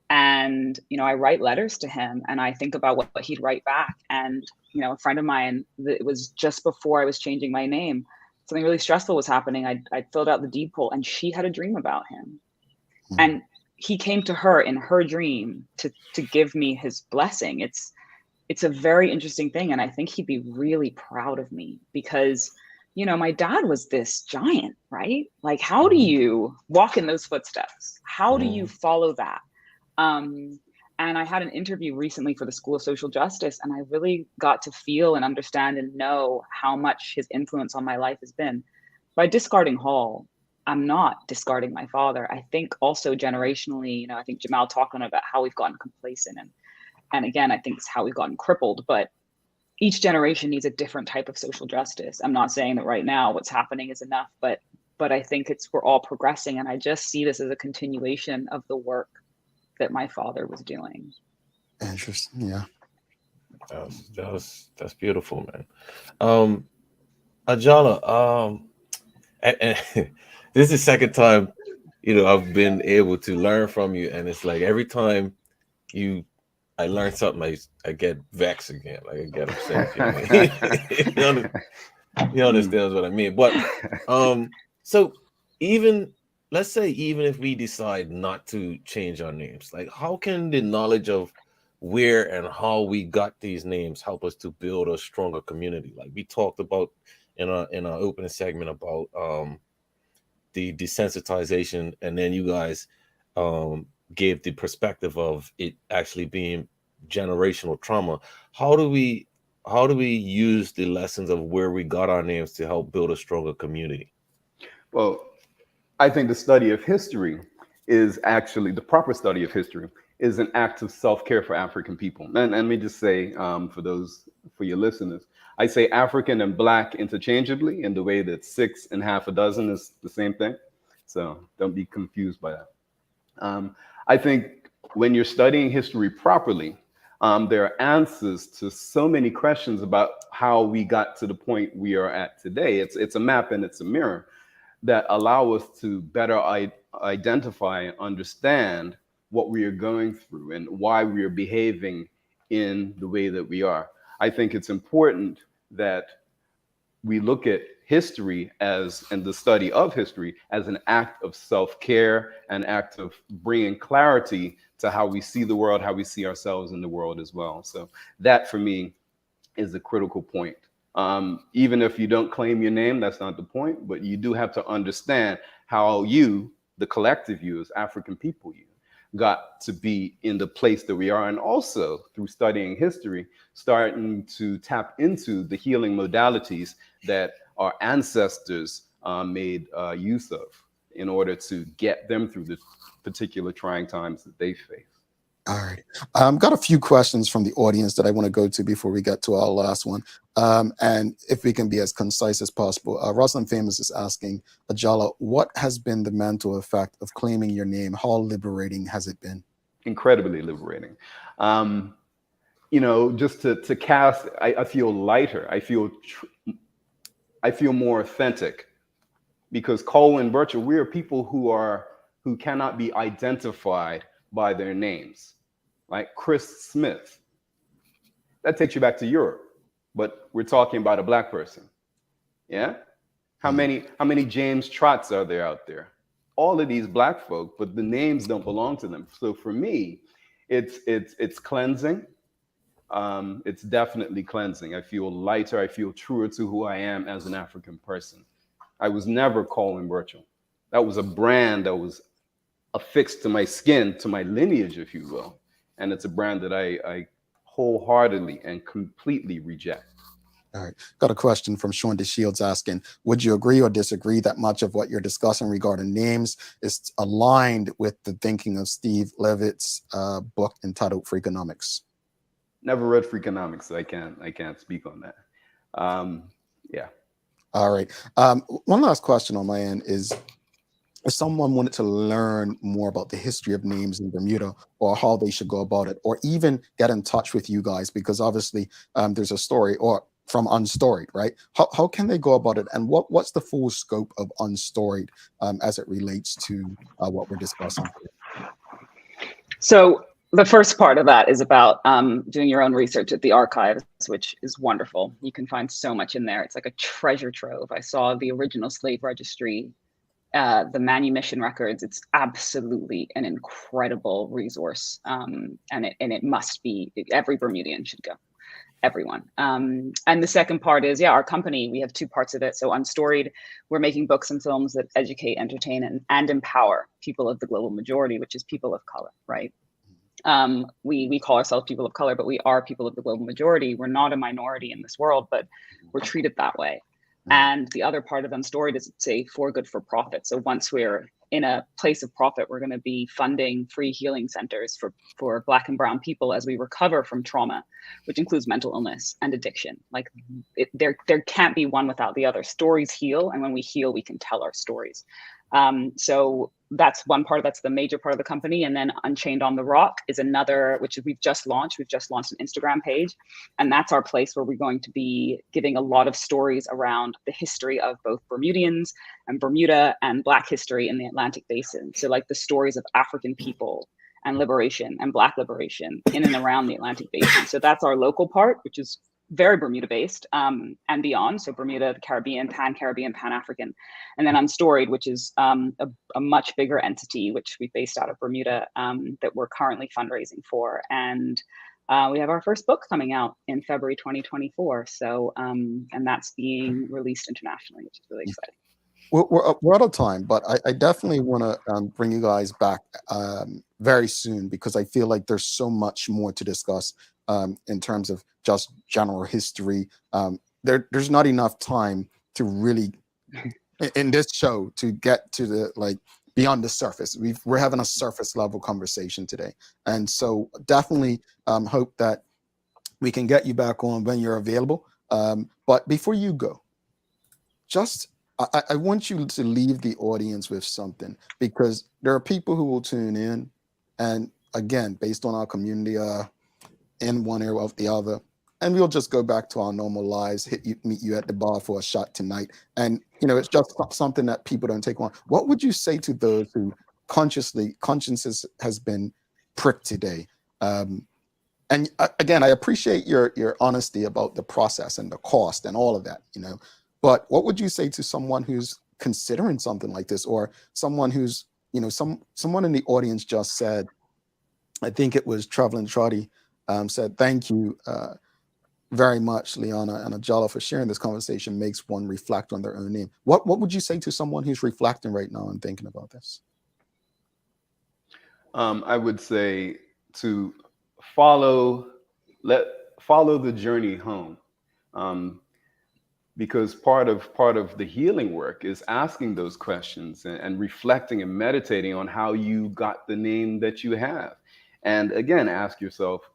And, I write letters to him and I think about what he'd write back. And, a friend of mine, it was just before I was changing my name, something really stressful was happening. I filled out the deed poll and she had a dream about him. And he came to her in her dream to give me his blessing. It's a very interesting thing. And I think he'd be really proud of me because, my dad was this giant, right? Like, how do you walk in those footsteps? How do you follow that? And I had an interview recently for the School of Social Justice, and I really got to feel and understand and know how much his influence on my life has been. By discarding Hall, I'm not discarding my father. I think also generationally, I think Jamal talking about how we've gotten complacent and again, I think it's how we've gotten crippled, but each generation needs a different type of social justice. I'm not saying that right now what's happening is enough, but I think we're all progressing. And I just see this as a continuation of the work that my father was doing. Interesting. Yeah. That's beautiful, man. Ajala, and this is the second time, I've been able to learn from you, and it's like every time I learn something, I get vexed again, like I get upset. You understand what I mean? But so let's say even if we decide not to change our names, like how can the knowledge of where and how we got these names help us to build a stronger community? Like we talked about in our opening segment about the desensitization, and then you guys gave the perspective of it actually being generational trauma. How do we use the lessons of where we got our names to help build a stronger community? Well, I think the study of history is actually the proper study of history is an act of self-care for African people. And let me just say, for your listeners, I say African and Black interchangeably in the way that 6 and half a dozen is the same thing. So don't be confused by that. I think when you're studying history properly, there are answers to so many questions about how we got to the point we are at today. It's a map and it's a mirror that allow us to better identify and understand what we are going through and why we are behaving in the way that we are. I think it's important that we look at history and the study of history as an act of self-care, an act of bringing clarity to how we see the world, how we see ourselves in the world as well. So that for me is a critical point. Even if you don't claim your name, that's not the point, but you do have to understand how you, the collective you, as African people, you got to be in the place that we are. And also through studying history, starting to tap into the healing modalities that our ancestors made use of in order to get them through the particular trying times that they face. All right. Got a few questions from the audience that I want to go to before we get to our last one. And if we can be as concise as possible. Rosalind Famous is asking, Ajala, what has been the mental effect of claiming your name? How liberating has it been? Incredibly liberating. Just to cast, I feel lighter. I feel more authentic, because Cole and Virtual, we are people who cannot be identified by their names. like Chris Smith. That takes you back to Europe, but we're talking about a Black person. Yeah? How many James Trotts are there out there? All of these Black folk, but the names don't belong to them. So for me, it's cleansing. It's definitely cleansing. I feel lighter. I feel truer to who I am as an African person. I was never Colin Birchall. That was a brand that was affixed to my skin, to my lineage, if you will. And it's a brand that I wholeheartedly and completely reject. All right. Got a question from Sean DeShields asking, would you agree or disagree that much of what you're discussing regarding names is aligned with the thinking of Steve Levitt's book entitled Freakonomics? Never read Freakonomics, so I can't speak on that. Yeah. All right. One last question on my end is, if someone wanted to learn more about the history of names in Bermuda, or how they should go about it, or even get in touch with you guys, because obviously there's a story or from Unstoried, right? How can they go about it? And what's the full scope of Unstoried as it relates to what we're discussing here? So the first part of that is about doing your own research at the archives, which is wonderful. You can find so much in there. It's like a treasure trove. I saw the original slave registry, the manumission records. It's absolutely an incredible resource, and it must be. Every Bermudian should go. Everyone. And the second part is, our company, we have two parts of it. So Unstoried, we're making books and films that educate, entertain, and empower people of the global majority, which is people of color, right? We call ourselves people of color, but we are people of the global majority. We're not a minority in this world, but we're treated that way. And the other part of Unstoried is it's a for good for profit. So once we're in a place of profit, we're going to be funding free healing centers for Black and brown people as we recover from trauma, which includes mental illness and addiction. Like there can't be one without the other. Stories heal, and when we heal, we can tell our stories. So that's one part. That's the major part of the company. And then Unchained on the Rock is another, which we've just launched. We've just launched an Instagram page, and that's our place where we're going to be giving a lot of stories around the history of both Bermudians and Bermuda and Black history in the Atlantic Basin. So like the stories of African people and liberation and Black liberation in and around the Atlantic Basin. So that's our local part, which is very Bermuda based and beyond. So Bermuda, the Caribbean, Pan-Caribbean, Pan-African. And then Unstoried, which is a much bigger entity, which we based out of Bermuda, that we're currently fundraising for. And we have our first book coming out in February 2024. So, and that's being released internationally, which is really exciting. We're out of time, but I definitely want to bring you guys back very soon, because I feel like there's so much more to discuss in terms of just general history. There's not enough time to really, in this show, to get to the beyond the surface. We're having a surface level conversation today, and so definitely hope that we can get you back on when you're available. But before you go, I want you to leave the audience with something, because there are people who will tune in, and again, based on our community, in one ear of the other, and we'll just go back to our normal lives, meet you at the bar for a shot tonight. And it's just something that people don't take on. What would you say to those who consciences has been pricked today? And again, I appreciate your honesty about the process and the cost and all of that, but what would you say to someone who's considering something like this, or someone who's, someone in the audience just said, I think it was Traveling Trotty, said, thank you very much, Liana and Ajala, for sharing this conversation. Makes one reflect on their own name. What would you say to someone who's reflecting right now and thinking about this? I would say to follow the journey home, because part of the healing work is asking those questions and reflecting and meditating on how you got the name that you have. And again, ask yourself,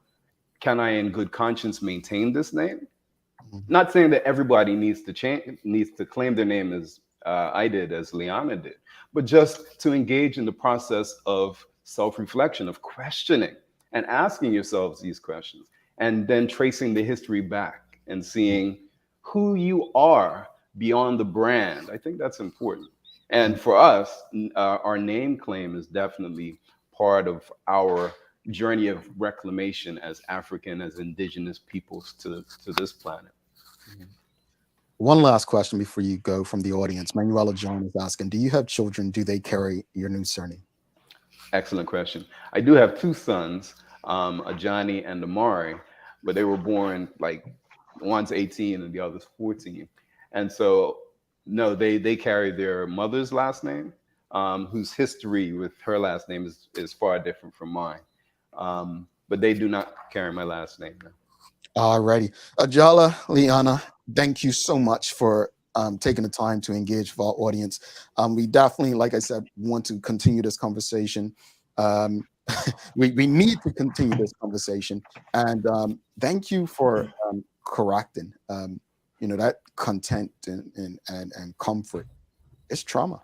can I in good conscience maintain this name? Not saying that everybody needs to claim their name as I did, as Liana did, but just to engage in the process of self-reflection, of questioning and asking yourselves these questions, and then tracing the history back and seeing who you are beyond the brand. I think that's important. And for us, our name claim is definitely part of our journey of reclamation as African, as indigenous peoples to this planet. One last question before you go from the audience. Manuela John is asking, do you have children? Do they carry your new surname? Excellent question. I do have two sons, Ajani and Amari, but they were born like one's 18 and the other's 14. And so, no, they carry their mother's last name, whose history with her last name is far different from mine. But they do not carry my last name now. All righty. Ajala, Liana, thank you so much for taking the time to engage with our audience. We definitely, like I said, want to continue this conversation. We need to continue this conversation. And thank you for correcting, that content and comfort. It's trauma.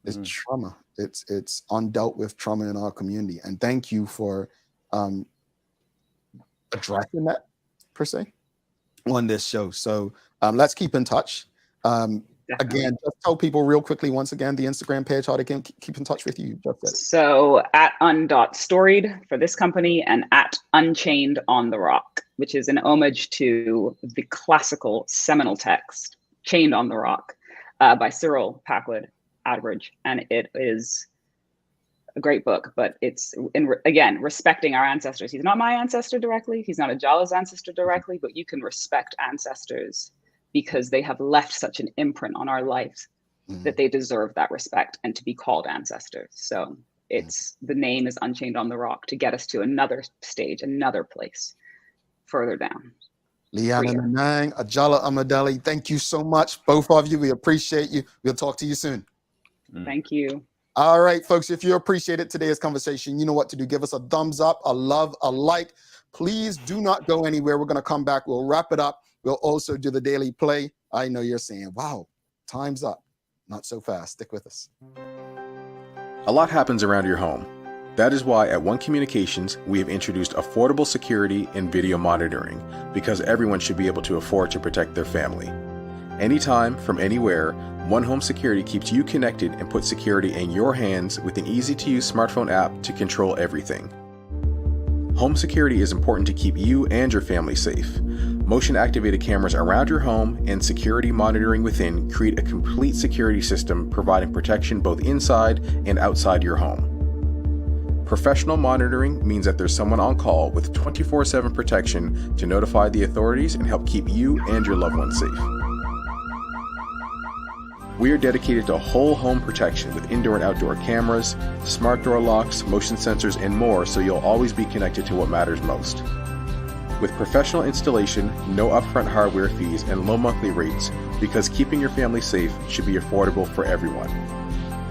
It's trauma. It's undealt with trauma in our community. And thank you for addressing that, per se, on this show. So let's keep in touch. Again, just tell people real quickly once again the Instagram page, how they can keep in touch with you. So at un.storied for this company, and at Unchained on the Rock, which is an homage to the classical seminal text Chained on the Rock by Cyril Packwood Atteridge. And it is a great book, but it's again respecting our ancestors. He's not my ancestor directly, he's not Ajala's ancestor directly, but you can respect ancestors because they have left such an imprint on our lives that they deserve that respect and to be called ancestors. So it's the name is Unchained on the Rock to get us to another stage, another place further down. Liana Nanang, Ajala Omodele, thank you so much, both of you. We appreciate you. We'll talk to you soon. Thank you. All right, folks, if you appreciated today's conversation, you know what to do. Give us a thumbs up, a love, a like. Please do not go anywhere. We're going to come back. We'll wrap it up. We'll also do the daily play. I know you're saying, wow, time's up. Not so fast. Stick with us. A lot happens around your home. That is why at One Communications, we have introduced affordable security and video monitoring, because everyone should be able to afford to protect their family. Anytime, from anywhere, One Home Security keeps you connected and puts security in your hands with an easy-to-use smartphone app to control everything. Home security is important to keep you and your family safe. Motion-activated cameras around your home and security monitoring within create a complete security system providing protection both inside and outside your home. Professional monitoring means that there's someone on call with 24/7 protection to notify the authorities and help keep you and your loved ones safe. We are dedicated to whole home protection with indoor and outdoor cameras, smart door locks, motion sensors, and more, so you'll always be connected to what matters most. With professional installation, no upfront hardware fees, and low monthly rates, because keeping your family safe should be affordable for everyone.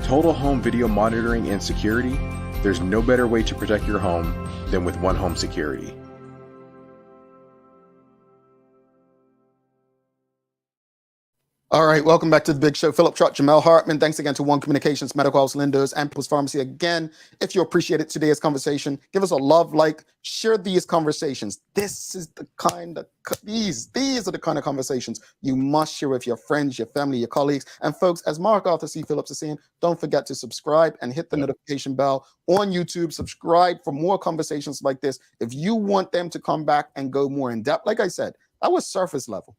Total home video monitoring and security, there's no better way to protect your home than with One Home Security. All right, welcome back to the big show. Philip Trutt, Jamel Hartman. Thanks again to One Communications, Medical House, Lindos, and People's Pharmacy. Again, if you appreciated today's conversation, give us a love, like, share these conversations. This is the kind of, these are the kind of conversations you must share with your friends, your family, your colleagues. And folks, as Mark Arthur C. Phillips is saying, don't forget to subscribe and hit the notification bell on YouTube. Subscribe for more conversations like this. If you want them to come back and go more in depth, like I said, that was surface level.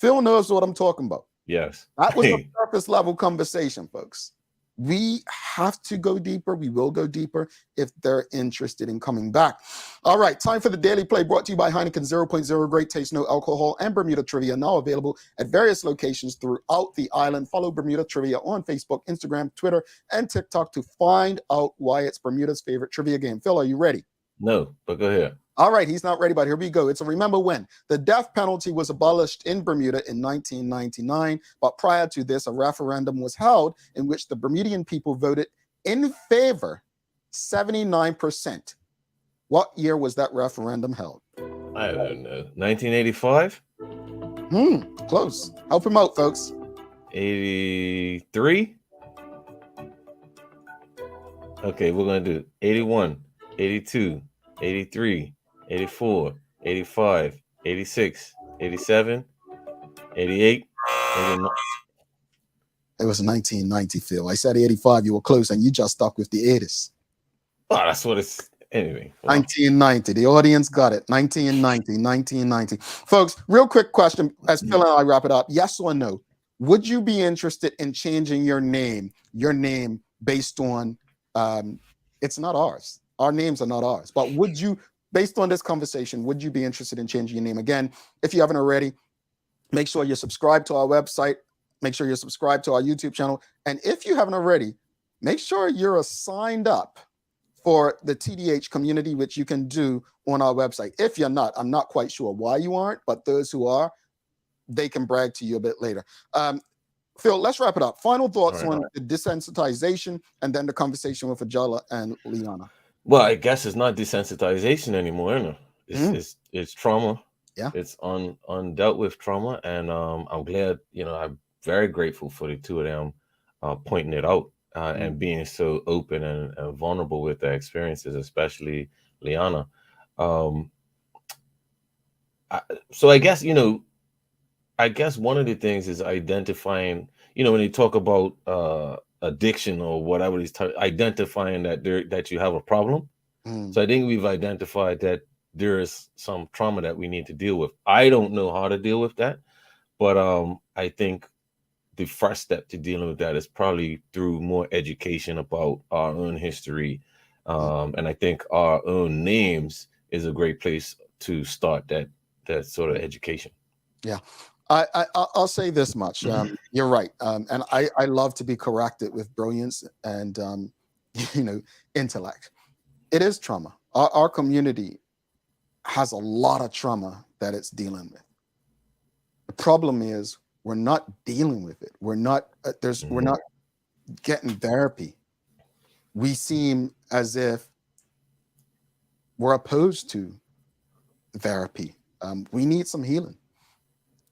Phil knows what I'm talking about. Yes. That was a surface level conversation, folks. We have to go deeper. We will go deeper if they're interested in coming back. All right, time for the Daily Play, brought to you by Heineken 0.0, great taste, no alcohol, and Bermuda Trivia, now available at various locations throughout the island. Follow Bermuda Trivia on Facebook, Instagram, Twitter, and TikTok to find out why it's Bermuda's favorite trivia game. Phil, are you ready? No, but go ahead. All right, he's not ready, but here we go. It's a remember when. The death penalty was abolished in Bermuda in 1999, but prior to this, a referendum was held in which the Bermudian people voted in favor 79%. What year was that referendum held? I don't know. 1985? Close. Help him out, folks. 83? Okay, we're going to do 81, 82, 83. 84, 85, 86, 87, 88, 89. It was 1990, Phil. I said 85, you were close, and you just stuck with the 80s. Oh, that's what it's... Anyway, wow. 1990. The audience got it. 1990. Folks, real quick question as Phil and I wrap it up. Yes or no? Would you be interested in changing your name based on it's not ours. Our names are not ours. But would you, based on this conversation, would you be interested in changing your name? Again, if you haven't already, make sure you're subscribed to our website. Make sure you're subscribed to our YouTube channel. And if you haven't already, make sure you're signed up for the TDH community, which you can do on our website. If you're not, I'm not quite sure why you aren't, but those who are, they can brag to you a bit later. Phil, let's wrap it up. Final thoughts on the desensitization and then the conversation with Ajala and Liana. Well, I guess it's not desensitization anymore, is it? It's trauma. Yeah. It's undealt with trauma. And I'm glad, I'm very grateful for the two of them pointing it out. And being so open and vulnerable with their experiences, especially Liana. So I guess, one of the things is identifying, when you talk about addiction or whatever, identifying that you have a problem. So I think we've identified that there is some trauma that we need to deal with. I don't know how to deal with that, but I think the first step to dealing with that is probably through more education about our own history. And I think our own names is a great place to start that sort of education. Yeah. I'll say this much. You're right. And I love to be corrected with brilliance and, intellect. It is trauma. Our community has a lot of trauma that it's dealing with. The problem is, we're not dealing with it. We're not getting therapy. We seem as if we're opposed to therapy. We need some healing.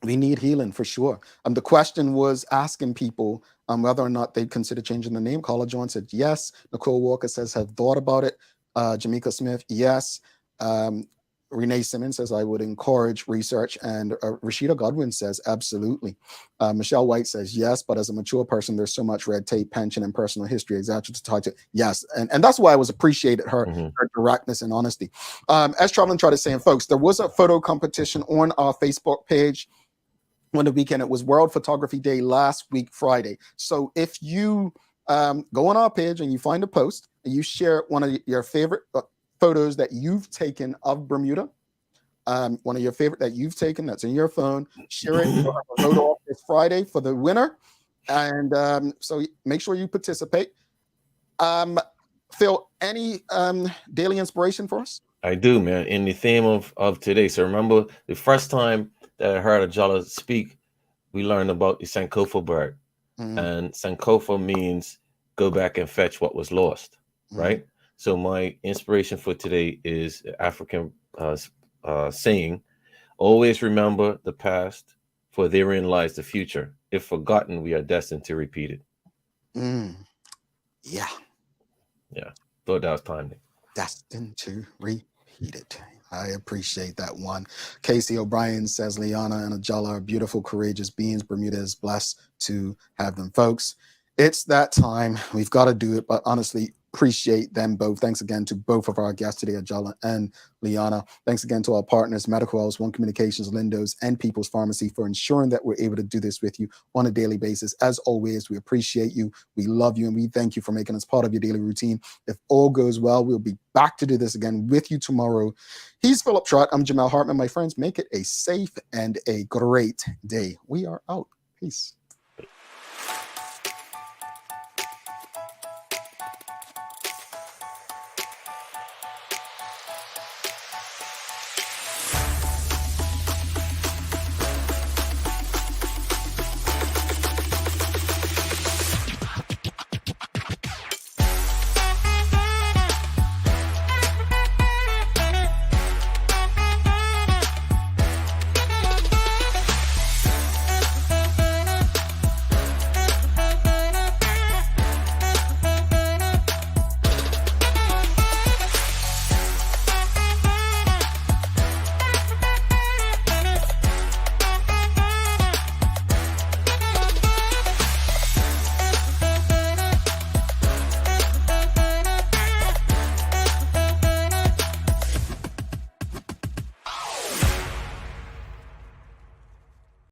We need healing for sure. The question was asking people whether or not they'd consider changing the name. Carla John said yes. Nicole Walker says have thought about it. Jamaica Smith, yes. Renee Simmons says, I would encourage research. And Rashida Godwin says, absolutely. Michelle White says, yes, but as a mature person, there's so much red tape, pension, and personal history, exactly to talk to. Yes. And that's why I was appreciated her directness and honesty. As Charlene tried to say, and folks, there was a photo competition on our Facebook page on the weekend. It was World Photography Day last week, Friday. So if you go on our page and you find a post and you share one of your favorite photos that you've taken of Bermuda, one of your favorite that you've taken that's in your phone, share it. We'll have a vote off this Friday for the winner. And so make sure you participate. Phil, any daily inspiration for us? I do, man. In the theme of today. So remember the first time that I heard Ajala speak, we learned about the Sankofa bird. And Sankofa means go back and fetch what was lost, right? So my inspiration for today is African saying, always remember the past, for therein lies the future. If forgotten, we are destined to repeat it. Yeah. Thought that was timely. Destined to repeat it. I appreciate that one. Casey O'Brien says Liana and Ajala are beautiful, courageous beings. Bermuda is blessed to have them. Folks, it's that time. We've got to do it, but honestly, appreciate them both. Thanks again to both of our guests today, Ajala and Liana. Thanks again to our partners, Medical House, One Communications, Lindo's, and People's Pharmacy for ensuring that we're able to do this with you on a daily basis. As always, we appreciate you, we love you, and we thank you for making us part of your daily routine. If all goes well, we'll be back to do this again with you tomorrow. He's Philip Trott. I'm Jamal Hartman. My friends, make it a safe and a great day. We are out. Peace.